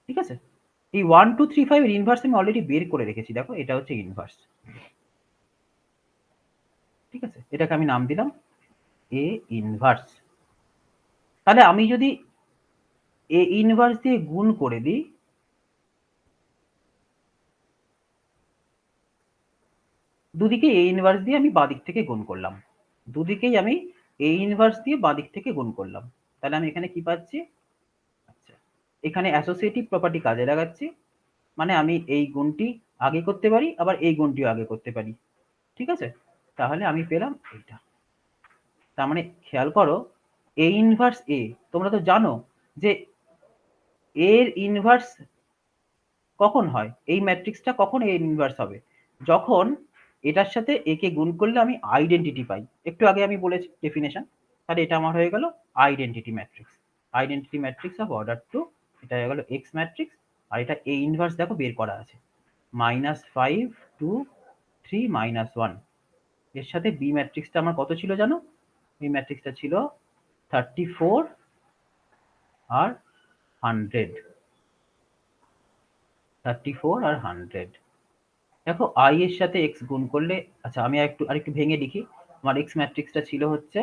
ঠিক আছে? এই 1 2 3 5 এর ইনভার্স আমি অলরেডি বের করে রেখেছি, দেখো এটা হচ্ছে ইনভার্স। ঠিক আছে? এটাকে আমি নাম দিলাম এ ইনভার্স। তাহলে আমি যদি এ ইনভার্স দিয়ে গুণ করে দিই, দুদিকে এ ইনভার্স দিয়ে আমি বাদিক থেকে গুণ করলাম। দুদিকেই আমি A ইনভার্স দিয়ে বাঁ দিক থেকে গুণ করলাম। তাহলে আমি এখানে কি পাচ্ছি? আচ্ছা, এখানে অ্যাসোসিয়েটিভ প্রপার্টি কাজে লাগাচ্ছি, মানে আমি এই গুণটি আগে করতে পারি, আবার এই গুণটিও আগে করতে পারি। ঠিক আছে? তাহলে আমি পেলাম এইটা। তার মানে খেয়াল করো, A ইনভার্স A, তোমরা তো জানো যে A এর ইনভার্স কখন হয়? এই ম্যাট্রিক্সটা কখন A এর ইনভার্স হবে? যখন এটার সাথে A কে গুণ করলে আমি আইডেন্টিটি পাই। একটু আগে আমি বলেছি ডেফিনেশন। তাহলে এটা আমার হয়ে গেল identity matrix. Identity matrix of order 2, এটা হয়ে গেল এক্স ম্যাট্রিক্স। আর এটা A ইনভার্স দেখো বের করা আছে। -5 2 3 -1। এর সাথে বি ম্যাট্রিক্সটা আমার কত ছিল জানো? বি ম্যাট্রিক্সটা ছিল 34 আর 100। 34 আর 100। দেখো i এর সাথে x গুণ করলে, আচ্ছা আমি আরেকটু ভেঙে লিখি। আমার x ম্যাট্রিক্সটা ছিল হচ্ছে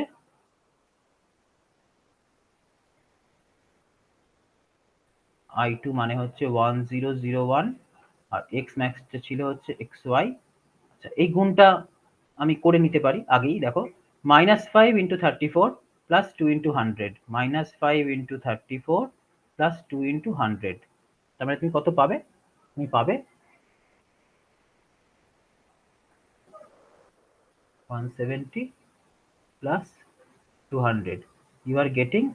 i2 মানে হচ্ছে 1001, আর x ম্যাক্সটা ছিল হচ্ছে xy। আচ্ছা এই গুণটা আমি করে নিতে পারি আগেই, দেখো -5 × 34 প্লাস 2 × 100, -5 × 34 প্লাস 2 × 100। তার মানে তুমি কত পাবে? তুমি পাবে 170 plus 200. You are getting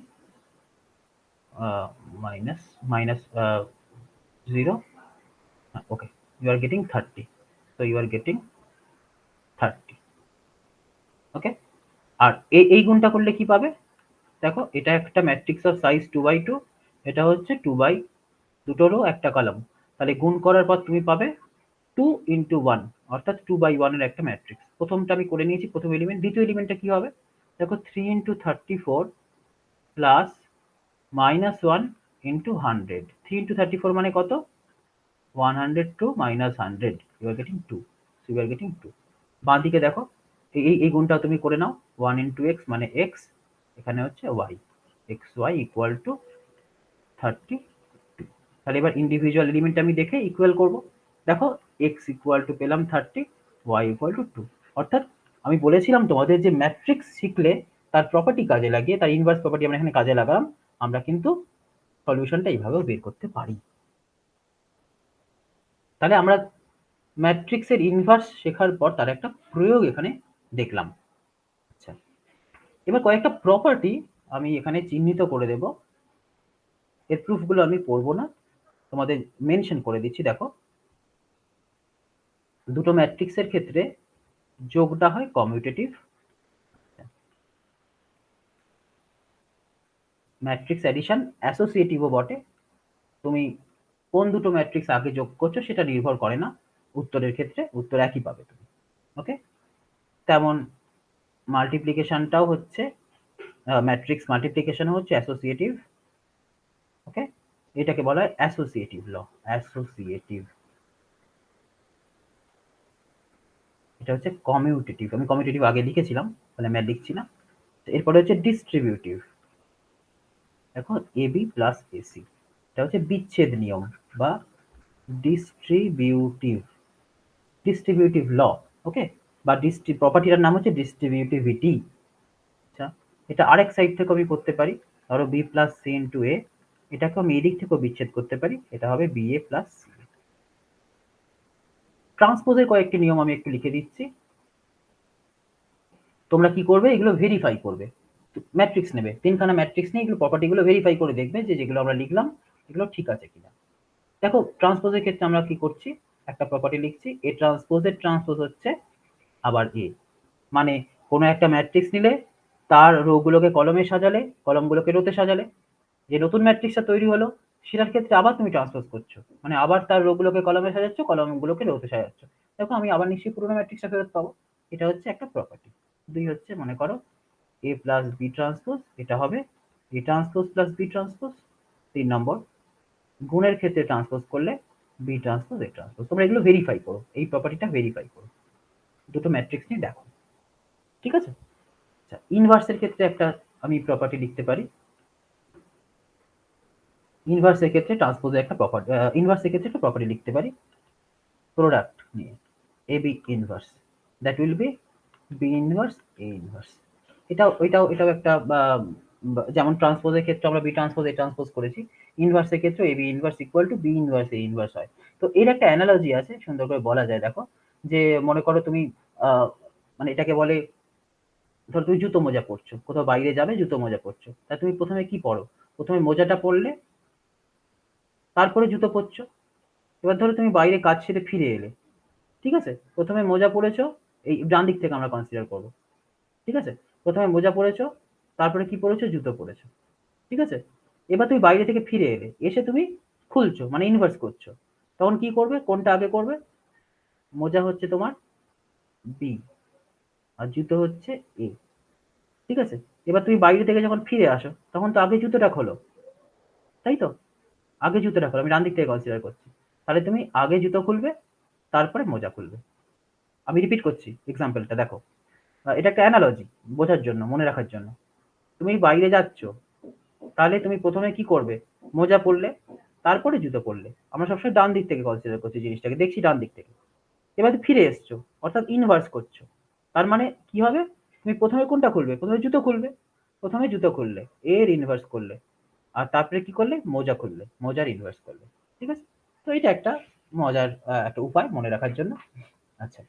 minus 0. Okay, you are getting 30. So you are getting 30. ওকে, আর এই গুণটা করলে কি পাবে? দেখো এটা একটা ম্যাট্রিক্স অফ সাইজ 2/2, এটা হচ্ছে 2/, দুটোরও একটা কলাম। তাহলে গুণ করার পর তুমি পাবে 2 × 1, অর্থাৎ 2/1 এর একটা ম্যাট্রিক্স। প্রথমটা আমি করে নিয়েছি, প্রথম এলিমেন্ট। দ্বিতীয় এলিমেন্টটা কি হবে? দেখো 3 × 34 প্লাস -1 × 100। 3 × 34 মানে কত? 102 minus 100, you are getting 2. So you are getting 2. বাঁ দিকে দেখো, এই গুণটা তুমি করে নাও। 1 × x মানে x, এখানে হচ্ছে y, xy equal to 32। তাহলে এবার ইন্ডিভিজুয়াল এলিমেন্ট আমি দেখে ইকুয়াল করব। দেখো x ইকুয়াল টু পেলাম 30, y ইকুয়াল টু 2। অর্থাৎ আমি বলেছিলাম তোমাদের যে ম্যাট্রিক্স শিখলে তার প্রপার্টি কাজে লাগিয়ে, তার ইনভার্স প্রপার্টি আমরা এখানে কাজে লাগালাম, আমরা কিন্তু সলিউশনটা এইভাবেও বের করতে পারি। তাহলে আমরা ম্যাট্রিক্সের ইনভার্স শেখার পর তার একটা প্রয়োগ এখানে দেখলাম। আচ্ছা, এবার কয়েকটা প্রপার্টি আমি এখানে চিহ্নিত করে দেব। এর প্রুফগুলো আমি পড়বো না, তোমাদের মেনশন করে দিচ্ছি। দেখো, দুটো ম্যাট্রিক্সের ক্ষেত্রে যোগটা হয় কমিউটেটিভ। ম্যাট্রিক্স অ্যাডিশন অ্যাসোসিয়েটিভও বটে। তুমি কোন দুটো ম্যাট্রিক্স আগে যোগ করছো সেটা নির্ভর করে না, উত্তরের ক্ষেত্রে উত্তর একই পাবে তুমি। ওকে, তেমন মাল্টিপ্লিকেশনটাও হচ্ছে, ম্যাট্রিক্স মাল্টিপ্লিকেশন হচ্ছে অ্যাসোসিয়েটিভ। ওকে, এটাকে বলা হয় অ্যাসোসিয়েটিভ ল। অ্যাসোসিয়েটিভ, এটা হচ্ছে কমিউটেটিভ। আমি কমিউটেটিভ আগে লিখেছিলাম, তাহলে আমি আর লিখছি না। এরপরে হচ্ছে ডিস্ট্রিবিউটিভ। দেখো এবি প্লাস এসি, এটা হচ্ছে বিচ্ছেদ নিয়ম বা ডিস্ট্রিবিউটিভ ডিস্ট্রিবিউটিভ ল। ওকে, বা প্রপার্টিটার নাম হচ্ছে ডিস্ট্রিবিউটিভিটি। আচ্ছা, এটা আরেক সাইড থেকে আমি করতে পারি। ধরো বি প্লাস সি ইন্টু এ, এটাকে আমি এদিক থেকেও বিচ্ছেদ করতে পারি, এটা হবে বি এ প্লাস সি। ট্রান্সপোজের কয়েকটি নিয়ম আমি একটু লিখে দিচ্ছি, তোমরা কি করবে, এগুলো ভেরিফাই করবে। ম্যাট্রিক্স নেবে, তিনখানা ম্যাট্রিক্স নিয়ে এগুলো প্রপার্টিগুলো ভেরিফাই করে দেখবে যে যেগুলো আমরা লিখলাম এগুলো ঠিক আছে কিনা। দেখো ট্রান্সপোজের ক্ষেত্রে আমরা কি করছি, একটা প্রপার্টি লিখছি, এ ট্রান্সপোজের ট্রান্সপোজ হচ্ছে আবার এ। মানে কোনো একটা ম্যাট্রিক্স নিলে তার রোগুলোকে কলমে সাজালে, কলমগুলোকে রোতে সাজালে, যে নতুন ম্যাট্রিক্সটা তৈরি হলো সেটার ক্ষেত্রে আবার তুমি ট্রান্সপোজ করছো, মানে আবার তার রোগুলোকে কলমে সাজাচ্ছ, কলমগুলোকে রোতে সাজাচ্ছ। দেখো আমি আবার নিশ্চয়ই পুরোনো ম্যাট্রিক্সটা ফেরত পাবো। এটা হচ্ছে একটা প্রপার্টি। দুই হচ্ছে, মনে করো এ প্লাস বি ট্রান্সপোজ, এটা হবে A transpose plus B transpose. 3 নম্বর, গুণের ক্ষেত্রে ট্রান্সপোজ করলে বি ট্রান্সপোজ এ ট্রান্সপোজ। তোমরা এগুলো ভেরিফাই করো, এই প্রপার্টিটা ভেরিফাই করো, দুটো ম্যাট্রিক্স নিয়ে দেখো। ঠিক আছে? আচ্ছা, ইনভার্সের ক্ষেত্রে একটা আমি প্রপার্টি লিখতে পারি। ইনভার্সের ক্ষেত্রে ট্রান্সপোজের একটা প্রপার্টি, ইনভার্সের ক্ষেত্রে একটা প্রপার্টি লিখতে পারি প্রোডাক্ট নিয়ে, A B inverse, that will be B inverse A inverse. এটাও একটা যেমন ট্রান্সপোজের ক্ষেত্রে আমরা বি ট্রান্সপোজ এ ট্রান্সপোজ করেছি, ইনভার্সের ক্ষেত্রে A B inverse equal to B inverse A inverse হয়। তো এর একটা অ্যানালজি আছে, সুন্দর করে বলা যায়। দেখো যে মনে করো তুমি মানে এটাকে বলে, ধরো তুমি জুতো মোজা পরছো, কোথাও বাইরে যাবে জুতো মোজা পরছো, তা তুমি প্রথমে কি পরো? প্রথমে মোজাটা পরলে, তারপরে জুতো পরছো। এবার ধরো তুমি বাইরে কাজ সেরে ফিরে এলে, ঠিক আছে? প্রথমে মোজা পরেছো, এই ডান দিক থেকে আমরা কনসিডার করবো, ঠিক আছে? প্রথমে মোজা পরেছো, তারপরে কি পরেছো? জুতো পরেছো, ঠিক আছে? এবার তুমি বাইরে থেকে ফিরে এলে, এসে তুমি খুলছো মানে ইনভার্স করছো, তখন কি করবে? কোনটা আগে করবে? মোজা হচ্ছে তোমার বি, আর জুতো হচ্ছে এ, ঠিক আছে? এবার তুমি বাইরে থেকে যখন ফিরে আসো, তখন তো আগে জুতোটা খোলো, তাই তো? আগে জুতোটা খোলো, আমি ডান দিক থেকে কনসিডার করছি। তাহলে তুমি আগে জুতো খুলবে, তারপরে মোজা খুলবে। আমি রিপিট করছি এক্সাম্পলটা, দেখো। এটা একটা অ্যানালজি, বোঝার জন্য, মনে রাখার জন্য। তুমি বাইরে যাচ্ছ, তাহলে তুমি প্রথমে কি করবে? মোজা পরলে, তারপরে জুতো পরলে। আমরা সবসময় ডান দিক থেকে কনসিডার করছি জিনিসটাকে, দেখছি ডান দিক থেকে। এবার ফিরে এসছো, অর্থাৎ ইনভার্স করছো। তার মানে কি হবে? তুমি প্রথমে কোনটা খুলবে? প্রথমে জুতো খুলবে। প্রথমে জুতো খুললে, এর ইনভার্স করলে, আর তারপরে কি করলে? মোজা খুললে, মোজার ইনভার্স করলে, ঠিক আছে? তো এটা একটা মজার একটা উপায় মনে রাখার জন্য। আচ্ছা,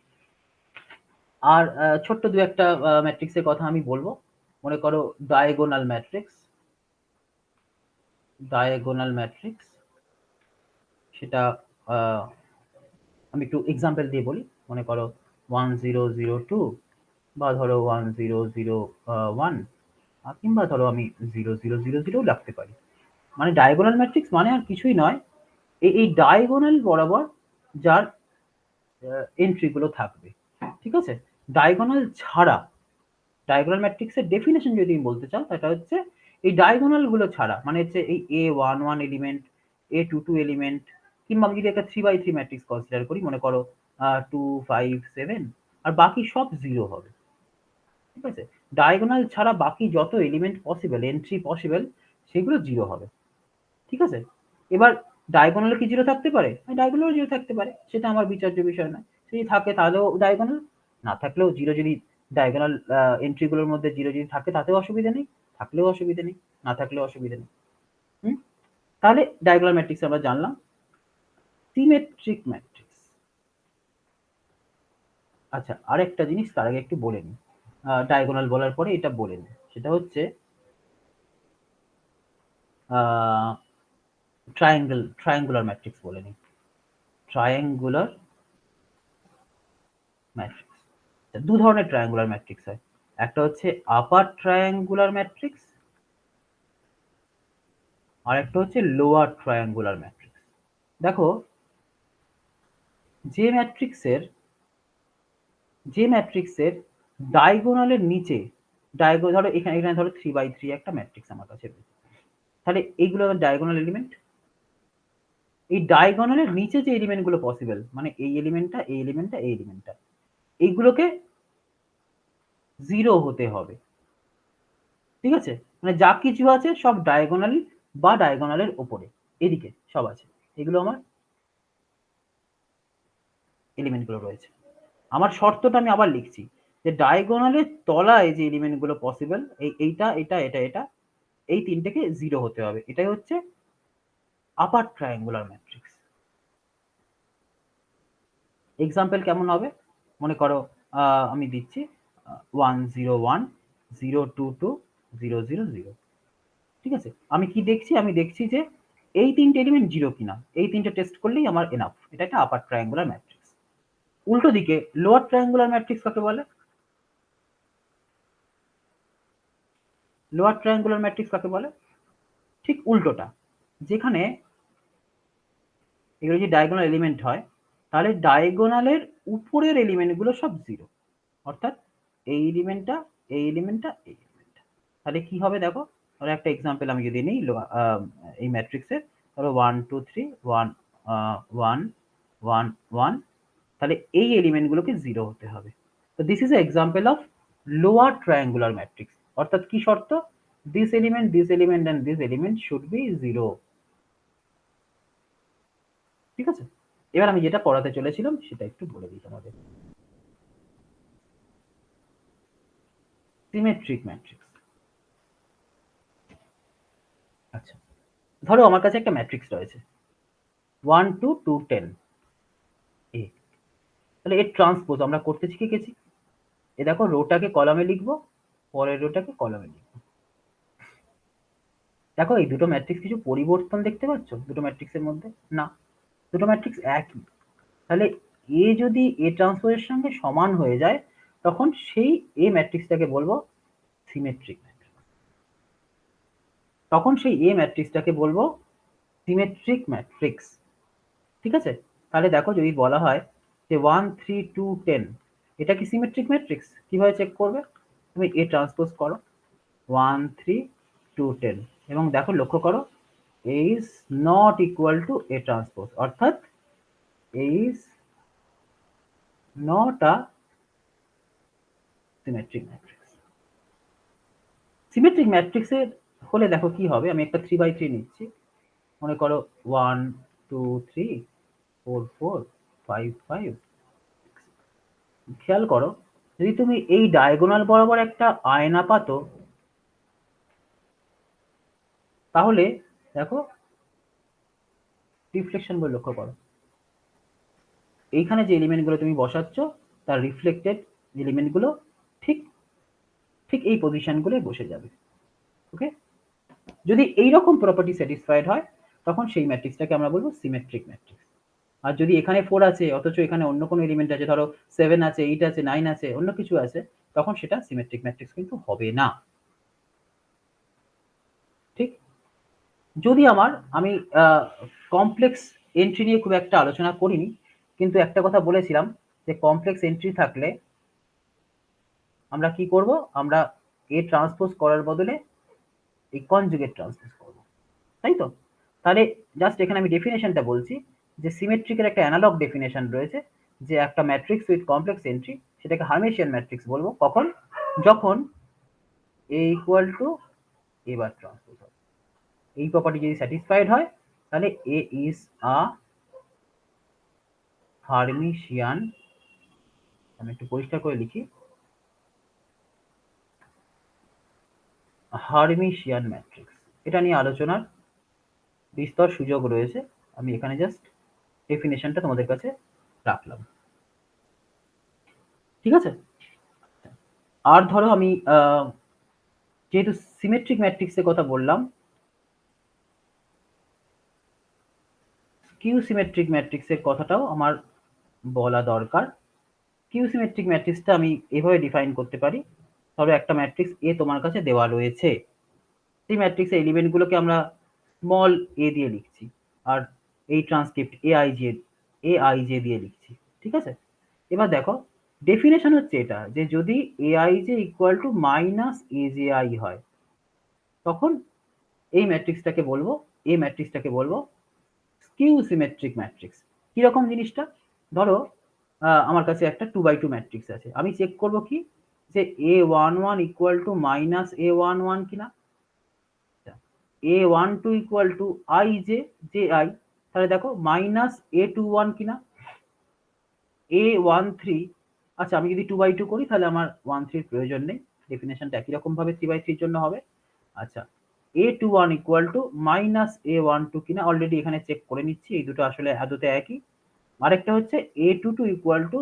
আর ছোট্ট দু একটা ম্যাট্রিক্সের কথা আমি বলবো। মনে করো ডায়াগোনাল ম্যাট্রিক্স, ডায়াগোনাল ম্যাট্রিক্স সেটা আমি একটু এক্সাম্পল দিয়ে বলি। মনে করো 1002, বা ধরো 1001, কিংবা ধরো আমি 0000 রাখতে পারি। মানে ডায়াগোনাল ম্যাট্রিক্স মানে আর কিছুই নয়, এই ডায়াগোনাল বরাবর যার এন্ট্রি গুলো থাকবে, ঠিক আছে? ডায়াগোনাল ছাড়া, ডায়াগোনাল ম্যাট্রিক্সের ডেফিনেশন যদি তুমি বলতে চাও, সেটা হচ্ছে এই ডায়াগোনাল গুলো ছাড়া, মানে হচ্ছে এই A11 এলিমেন্ট, A22 এলিমেন্ট, কিংবা আমি যদি একটা 3x3 ম্যাট্রিক্স কনসিডার করি, মনে করো 2 5 7, আর বাকি সব জিরো হবে, ঠিক আছে? ডায়াগোনাল ছাড়া বাকি যত এলিমেন্ট পসিবল, এন্ট্রি পসিবল, সেগুলো জিরো হবে, ঠিক আছে? এবার ডায়াগোনালে কি জিরো থাকতে পারে? ডায়াগোনালও জিরো থাকতে পারে, সেটা আমার বিচার্য বিষয় নয়। যদি থাকে তাহলেও ডায়াগোনাল, না থাকলেও জিরো, যদি ডায়াগোনাল এন্ট্রি গুলোর মধ্যে জিরো যদি থাকে তাতেও অসুবিধা নেই, থাকলেও অসুবিধা নেই, না থাকলেও অসুবিধা নেই। হুম? তাহলে ডায়াগোনাল ম্যাট্রিক্স আমরা জানলাম। সিমেট্রিক ম্যাট্রিক্স, আচ্ছা আরেকটা জিনিস তার আগে একটু বলে নিই। ডায়াগোনাল বলার পরে এটা বলে নিই, সেটা হচ্ছে ট্রায়াঙ্গুলার ম্যাট্রিক্স বলে নিই। ট্রায়াঙ্গুলার ম্যাট্রিক্স, দু ধরনের ট্রায়াঙ্গুলার ম্যাট্রিক্স হয়। একটা হচ্ছে আপার ট্রায়াঙ্গুলার ম্যাট্রিক্স, আর একটা হচ্ছে লোয়ার ট্রায়াঙ্গুলার ম্যাট্রিক্স। দেখো, যে ম্যাট্রিক্সের যে ম্যাট্রিক্সের ডায়াগোনালের নিচে, ধরো এখানে এখানে ধরো 3x3 একটা ম্যাট্রিক্স আমার কাছে রয়েছে। তাহলে এইগুলো ডায়াগোনাল এলিমেন্ট। এই ডায়াগোনালের নিচে যে এলিমেন্ট গুলো পসিবল, মানে এই এলিমেন্টটা, এই এলিমেন্টটা, এই এলিমেন্টটা, এইগুলোকে জিরো হতে হবে, ঠিক আছে? মানে যা কিছু আছে সব ডায়াগোনাল বা ডায়াগোনালের ওপরে, এদিকে সব আছে, এগুলো আমার এলিমেন্ট গুলো রয়েছে। আমার শর্তটা আমি আবার লিখছি, যে ডায়াগোনালের তলায় যে এলিমেন্ট গুলো পসিবল, এইটা এটা এটা এটা, এই তিনটেকে জিরো হতে হবে। এটাই হচ্ছে আপার ট্রায়াঙ্গুলার ম্যাট্রিক্স। এক্সাম্পল কেমন হবে? মনে করো আমি দিচ্ছি 101 022 000, ঠিক আছে? আমি কি দেখছি? আমি দেখছি যে এই তিনটে এলিমেন্ট জিরো কিনা, এই তিনটে টেস্ট করলেই আমার এনাফ। এটা একটা আপার ট্রায়াঙ্গুলার ম্যাট্রিক্স। উল্টো দিকে লোয়ার ট্রায়াঙ্গুলার ম্যাট্রিক্স কাকে বলে? লোয়ার ট্রায়াঙ্গুলার ম্যাট্রিক্স কাকে বলে? ঠিক উল্টোটা। যেখানে এগুলো যদি ডায়াগোনাল এলিমেন্ট হয়, তাহলে ডায়াগোনালের উপরের এলিমেন্ট গুলো সব জিরো, অর্থাৎ এই এলিমেন্টটা, এই এলিমেন্টটা, এই এলিমেন্টটা। তাহলে কি হবে দেখো, ধরো একটা এক্সাম্পল আমি যদি নিই এই ম্যাট্রিক্সের, ধরো 1 2 3 1 1 1 1, তাহলে এই এলিমেন্ট গুলোকে জিরো হতে হবে। তো this is a example of lower triangular matrix. অর্থাৎ কি শর্ত? This element and this element should be zero, ঠিক আছে? এবার আমি যেটা পড়াতে চলেছিলাম সেটা একটু বলে দিই তোমাদের। Symmetric matrix. আচ্ছা, ধরো আমার কাছে একটা ম্যাট্রিক্স রয়েছে 1 2 2 10 এ, তাহলে এর ট্রান্সপোজ আমরা করতে শিখে গেছি। এ দেখো রোটাকে কলামে লিখবো, পরের রোটাকে কলামে লিখবো। দেখো এই দুটো ম্যাট্রিক্স কিছু পরিবর্তন দেখতে পাচ্ছ দুটো ম্যাট্রিক্সের মধ্যে? না, দুটো ম্যাট্রিক্স একই। তাহলে এ যদি এ ট্রান্সপোজের সঙ্গে সমান হয়ে যায় তখন সেই এ ম্যাট্রিক্সটাকে বলবো সিমেট্রিক ম্যাট্রিক্স। তখন সেই এ ম্যাট্রিক্সটাকে বলবো সিমেট্রিক ম্যাট্রিক্স। ঠিক আছে? তাহলে দেখো যদি বলা হয় যে 1 3 2 10 এটা কি সিমেট্রিক ম্যাট্রিক্স? কিভাবে চেক করবে? তুমি এ ট্রান্সপোজ করো 1 3 2 10 এবং দেখো লক্ষ্য করো A is not equal to A transpose, অর্থাৎ A is not a symmetric matrix. Symmetric ম্যাট্রিক্সের হলে দেখো কি হবে, আমি একটা 3x3 নিচ্ছি, মনে করো 1 2 3 4 4 5 5। খেয়াল করো যদি তুমি এই ডায়াগোনাল বরাবর একটা আয়না পাতো তাহলে দেখো রিফ্লেকশন বলে লক্ষ্য করো, এইখানে যে এলিমেন্টগুলো তুমি বসাচ্ছ তার রিফ্লেক্টেড এলিমেন্টগুলো ঠিক ঠিক এই পজিশনগুলো বসে যাবে। ওকে, যদি এইরকম প্রপার্টি স্যাটিসফাইড হয় তখন সেই ম্যাট্রিক্সটাকে আমরা বলবো সিমেট্রিক ম্যাট্রিক্স। আর যদি এখানে 4 আছে অথচ এখানে অন্য কোনো এলিমেন্ট আছে, ধরো 7 আছে 8 আছে 9 আছে অন্য কিছু আছে, তখন সেটা সিমেট্রিক ম্যাট্রিক্স কিন্তু হবে না। ঠিক, যদি আমি কমপ্লেক্স এন্ট্রি নিয়ে খুব একটা আলোচনা করিনি, কিন্তু একটা কথা বলেছিলাম যে কমপ্লেক্স এন্ট্রি থাকলে আমরা কি করব, আমরা এ ট্রান্সপোজ করার বদলে এই কনজুগেট ট্রান্সপোজ করব, তাই তো? তাহলে জাস্ট এখানে আমি ডেফিনেশনটা বলছি যে সিমেট্রিকের একটা অ্যানালগ ডেফিনেশন রয়েছে যে একটা ম্যাট্রিক্স উইথ কমপ্লেক্স এন্ট্রি সেটাকে হার্মেশিয়ান ম্যাট্রিক্স বলবো কখন, যখন A equal to A bar transpose হবে। এই প্রপার্টি যদি স্যাটিসফাইড হয় তাহলে এ ইজ আ হার্মিশিয়ান, আমি একটু পরিষ্কার করে লিখি, হার্মিশিয়ান ম্যাট্রিক্স। এটা নিয়ে আলোচনার বিস্তর সুযোগ রয়েছে, আমি এখানে জাস্ট ডেফিনেশনটা তোমাদের কাছে রাখলাম। ঠিক আছে? আর ধরো আমি যেহেতু সিমেট্রিক ম্যাট্রিক্সের কথা বললাম, কিউ সিমেট্রিক ম্যাট্রিক্সের কথাটাও আমার বলা দরকার। কিউ সিমেট্রিক ম্যাট্রিক্সটা আমি এভাবে ডিফাইন করতে পারি, ধরো একটা ম্যাট্রিক্স এ তোমার কাছে দেওয়া রয়েছে, সেই ম্যাট্রিক্সের এলিমেন্টগুলোকে আমরা স্মল এ দিয়ে লিখছি আর এই ট্রান্সক্রিপ্ট এআইজে দিয়ে লিখছি। ঠিক আছে? এবার দেখো ডেফিনেশন হচ্ছে এটা যে যদি এআইজে ইকুয়াল টু মাইনাস এজেআই হয় তখন এই ম্যাট্রিক্সটাকে বলবো স্কিউ সিমেট্রিক ম্যাট্রিক্স। কিরকম জিনিসটা, ধরো আমার কাছে একটা 2x2 ম্যাট্রিক্স আছে, আমি চেক করব কি যে A11 equal to minus A11 কিনা, A12 equal to J I, তাহলে দেখো মাইনাস A21 কিনা, A13, আচ্ছা আমি যদি 2x2 করি তাহলে আমার 13 প্রয়োজন নেই, ডেফিনেশনটা একই রকম ভাবে 3x3 এর জন্য হবে। আচ্ছা A21 equal to minus A12 কিনা, অলরেডি এখানে চেক করে নিচ্ছি এই দুটো আসলে আদতে একই। আরেকটা হচ্ছে A22 equal to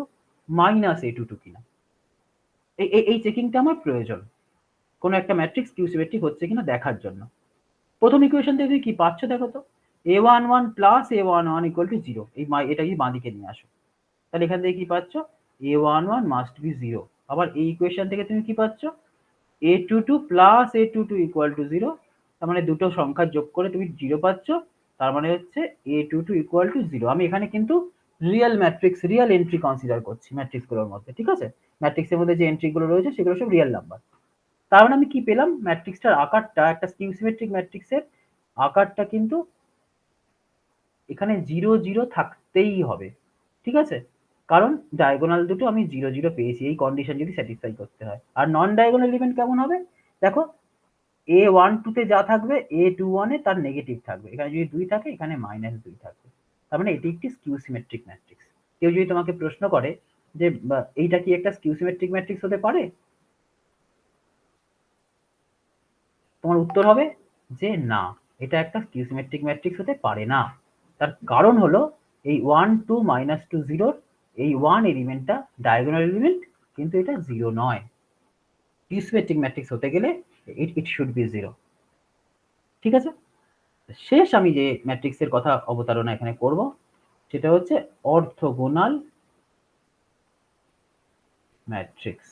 minus A22 কিনা, এই চেকিংটা আমার প্রয়োজন কোনো একটা ম্যাট্রিক্স কিউ সিমেট্রিক হচ্ছে কিনা দেখার জন্য। প্রথম ইকুয়েশন থেকে তুমি কি পাচ্ছ দেখো তো, A11 plus A11 equal to 0, এটা কি বাঁদিকে নিয়ে আসো, তাহলে এখান থেকে কি পাচ্ছ A11 মাস্ট বি 0। আবার এই ইকুয়েশন থেকে তুমি কি পাচ্ছ A22 plus A22 equal to 0, তার মানে দুটো সংখ্যা যোগ করে তুমি 0 পাচ্ছ, তার মানে হচ্ছে A22 ইকুয়াল টু 0। আমি এখানে কিন্তু real matrix real entry consider করছি ম্যাট্রিক্সগুলোর মধ্যে। ঠিক আছে? ম্যাট্রিক্সের মধ্যে যে এন্ট্রিগুলো রয়েছে সেগুলো সব রিয়েল নাম্বার। তার মানে আমি কি পেলাম, ম্যাট্রিক্সটার আকারটা একটা স্কিউ সিমেট্রিক ম্যাট্রিক্সের আকারটা কিন্তু এখানে 0 0 থাকতেই হবে। ঠিক আছে? কারণ ডায়াগোনাল দুটো আমি 0 0 পেয়েছি, এই কন্ডিশন যদি স্যাটিসফাই করতে হয়। আর নন ডায়াগোনাল এলিমেন্ট কেমন হবে দেখো, A12 তে যা থাকবে A21 এ তার নেগেটিভ থাকবে, এখানে যদি 2 থাকে এখানে -2 থাকবে, তার মানে এটি একটি স্কিউ সিমেট্রিক ম্যাট্রিক্স। কেউ যদি তোমাকে প্রশ্ন করে যে এইটা কি একটা স্কিউ সিমেট্রিক ম্যাট্রিক্স হতে পারে, তোমার উত্তর হবে যে না, এটা একটা স্কিউ সিমেট্রিক ম্যাট্রিক্স হতে পারে না। তার কারণ হলো এই 1 2 -2 0 এই 1 এলিমেন্টটা ডায়াগোনাল এলিমেন্ট, কিন্তু এটা 0 নয়। স্কিউ সিমেট্রিক ম্যাট্রিক্স হতে গেলে ইট শুড বি 0। ঠিক আছে, শেষ আমি যে ম্যাট্রিক্সের কথা অবতারণা এখানে করব সেটা হচ্ছে orthogonal matrix.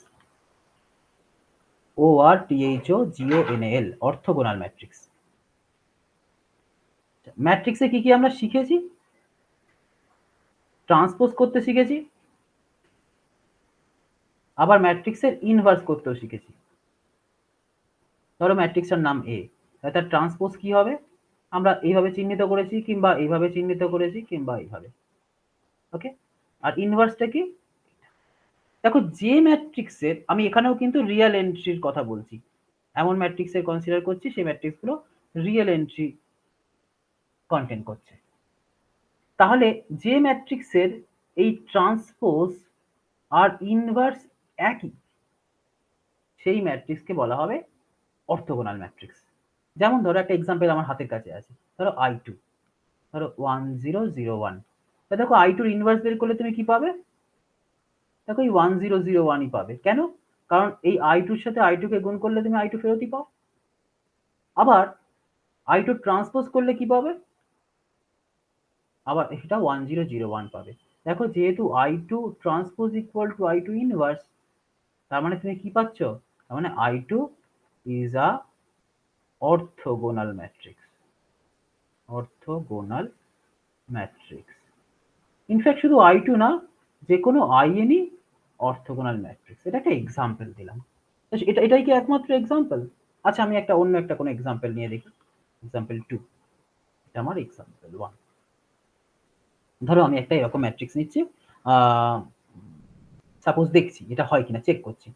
ORTHOGONAL, orthogonal matrix. ম্যাট্রিক্সে কি কি আমরা শিখেছি? ট্রান্সপোজ করতে শিখেছি, আবার ম্যাট্রিক্সের ইনভার্স করতেও শিখেছি। ধরো ম্যাট্রিক্সটার নাম এ, তার ট্রান্সপোজ কি হবে? আমরা এইভাবে চিহ্নিত করেছি, কিংবা এইভাবে চিহ্নিত করেছি, কিংবা এইভাবে। ওকে, আর ইনভার্সটা কি? দেখো, যে ম্যাট্রিক্সের, আমি এখানেও কিন্তু রিয়েল এন্ট্রির কথা বলছি, এমন ম্যাট্রিক্সের কনসিডার করছি সেই ম্যাট্রিক্সগুলো রিয়েল এন্ট্রি কন্টেন্ট করছে। তাহলে যে ম্যাট্রিক্সের এই ট্রান্সপোজ আর ইনভার্স একই, সেই ম্যাট্রিক্সকে বলা হবে অর্থোগোনাল ম্যাট্রিক্স। যেমন ধরো একটা এক্সাম্পল আমার হাতের কাছে আছে, ধরো I2, ধরো 1 0 0 1। দেখো I2 এর ইনভার্স বের করলে তুমি কি পাবে? দেখো এই 1 0 0 1ই পাবে। কেন? কারণ এই I2 এর সাথে I2 কে গুণ করলে তুমি I2 ফেরতই পাও। আবার I2 ট্রান্সপোজ করলে কি পাবে? আবার এটা 1 0 0 1 পাবে। দেখো, যেহেতু I2 transpose equal to I2 inverse, তার মানে তুমি কি পাচ্ছ? তার মানে I2 is a orthogonal matrix. Orthogonal matrix. In fact শুধু I2 না, যে কোনো INই অর্থোগোনাল ম্যাট্রিক্স। এটা একটা এক্সাম্পল দিলাম। এটাই কি একমাত্র এক্সাম্পল? আচ্ছা, আমি অন্য একটা কোনো এক্সাম্পল নিয়ে দেখি। এক্সাম্পল 2, এটা আমার এক্সাম্পল 1। ধরো আমি একটা এরকম ম্যাট্রিক্স নিচ্ছি, সাপোজ দেখছি এটা হয় কিনা, চেক করছি।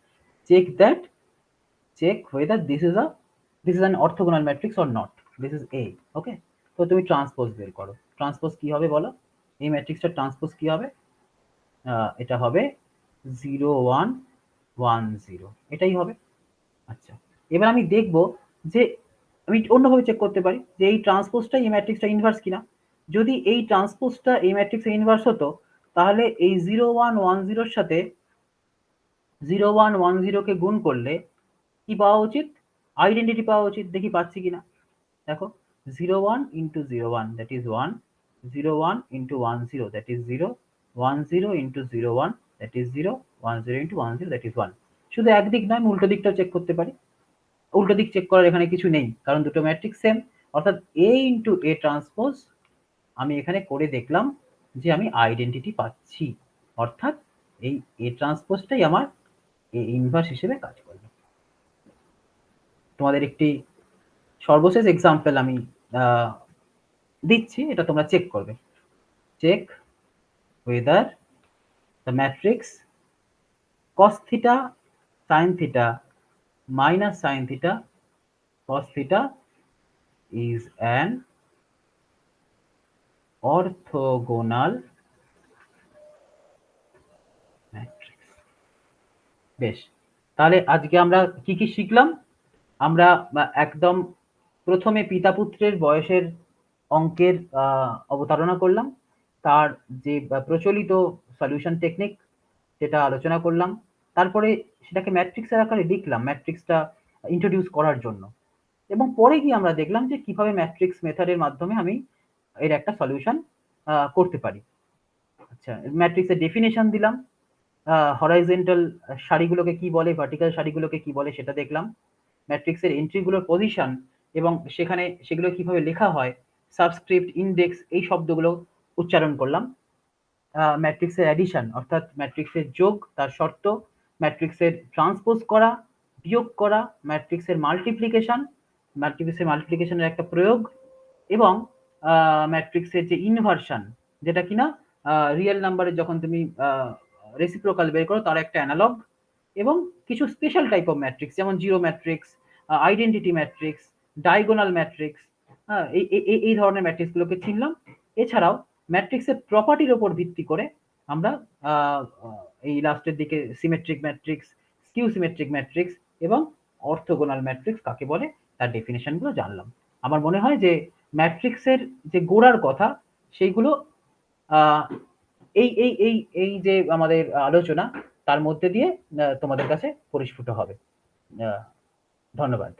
Check whether this is an orthogonal matrix or not. This is A. ওকে, তো তুমি ট্রান্সপোজ বের করো। ট্রান্সপোজ কি হবে বলো? এই ম্যাট্রিক্সটার ট্রান্সপোজ কি হবে? এটা হবে 0 1 1 0, এটাই হবে। আচ্ছা, এবার আমি দেখব যে আমি অন্যভাবে চেক করতে পারি যে এই ট্রান্সপোজটা এই ম্যাট্রিক্সটা ইনভার্স কিনা। যদি এই ট্রান্সপোজটা এই ম্যাট্রিক্সের ইনভার্স হতো, তাহলে এই 0 1 1 0 এর সাথে 0 1 1 0 কে গুণ করলে কি পাওয়া উচিত? আইডেন্টিটি পাওয়া উচিত। দেখি পাচ্ছি কিনা। দেখো, 0 1 into 0 1 that is 1, 0 1 into 1 0 that is 0, 1 0 into 0 1 that is 0, 1 0 into 1 0 that is 1। শুধু একদিক নয়, আমি উল্টো দিকটাও চেক করতে পারি। উল্টো দিক চেক করার এখানে কিছু নেই, কারণ দুটো ম্যাট্রিক্স সেম। অর্থাৎ A into A ট্রান্সপোজ আমি এখানে করে দেখলাম যে আমি আইডেন্টিটি পাচ্ছি, অর্থাৎ এই A ট্রান্সপোজটাই আমার A ইনভার্স হিসেবে কাজ করবে। তোমাদের একটি সর্বশেষ এক্সাম্পল আমি দিচ্ছি, এটা তোমরা চেক করবে। Check whether the matrix cos theta sin theta minus sin theta cos theta is an orthogonal matrix। বেশ, তাহলে আজকে আমরা কি কি শিখলাম? আমরা একদম প্রথমে পিতা পুত্রের বয়সের অঙ্কের অবতারণা করলাম, তার যে প্রচলিত সলিউশন টেকনিক সেটা আলোচনা করলাম। তারপরে সেটাকে ম্যাট্রিক্সের আকারে লিখলাম ম্যাট্রিক্সটা ইন্ট্রোডিউস করার জন্য, এবং পরে গিয়ে আমরা দেখলাম যে কিভাবে ম্যাট্রিক্স মেথডের মাধ্যমে আমি এর একটা সলিউশন করতে পারি। আচ্ছা, ম্যাট্রিক্সের ডেফিনেশন দিলাম, হরাইজন্টাল সারিগুলোকে কি বলে, ভার্টিক্যাল সারিগুলোকে কি বলে সেটা দেখলাম। ম্যাট্রিক্সের এন্ট্রিগুলোর পজিশন এবং সেখানে সেগুলো কিভাবে লেখা হয়, সাবস্ক্রিপ্ট, ইন্ডেক্স, এই শব্দগুলো উচ্চারণ করলাম। ম্যাট্রিক্সের অ্যাডিশন অর্থাৎ ম্যাট্রিক্সের যোগ, তার শর্ত, ম্যাট্রিক্সের ট্রান্সপোজ করা, বিয়োগ করা, ম্যাট্রিক্সের মাল্টিপ্লিকেশন, ম্যাট্রিক্সের মাল্টিপ্লিকেশনের একটা প্রয়োগ, এবং ম্যাট্রিক্সের যে ইনভার্সন, যেটা কিনা রিয়েল নাম্বারে যখন তুমি রেসিপ্রোকাল বের করো তার একটা অ্যানালগ, এবং কিছু স্পেশাল টাইপ অফ ম্যাট্রিক্স যেমন zero matrix, identity matrix, diagonal matrix, এই ধরনের ম্যাট্রিক্সগুলোকে চিনলাম। এছাড়াও ম্যাট্রিক্সের প্রপার্টির ওপর ভিত্তি করে আমরা এই লাস্টের দিকে symmetric matrix, skew symmetric matrix এবং অর্থোগোনাল ম্যাট্রিক্স কাকে বলে তার ডেফিনিশন গুলো জানলাম। আমার মনে হয় যে ম্যাট্রিক্সের যে গোড়ার কথা সেইগুলো আহ, এই যে আমাদের আলোচনা তার মধ্যে দিয়ে তোমাদের কাছে পরিস্ফুট হবে। ধন্যবাদ।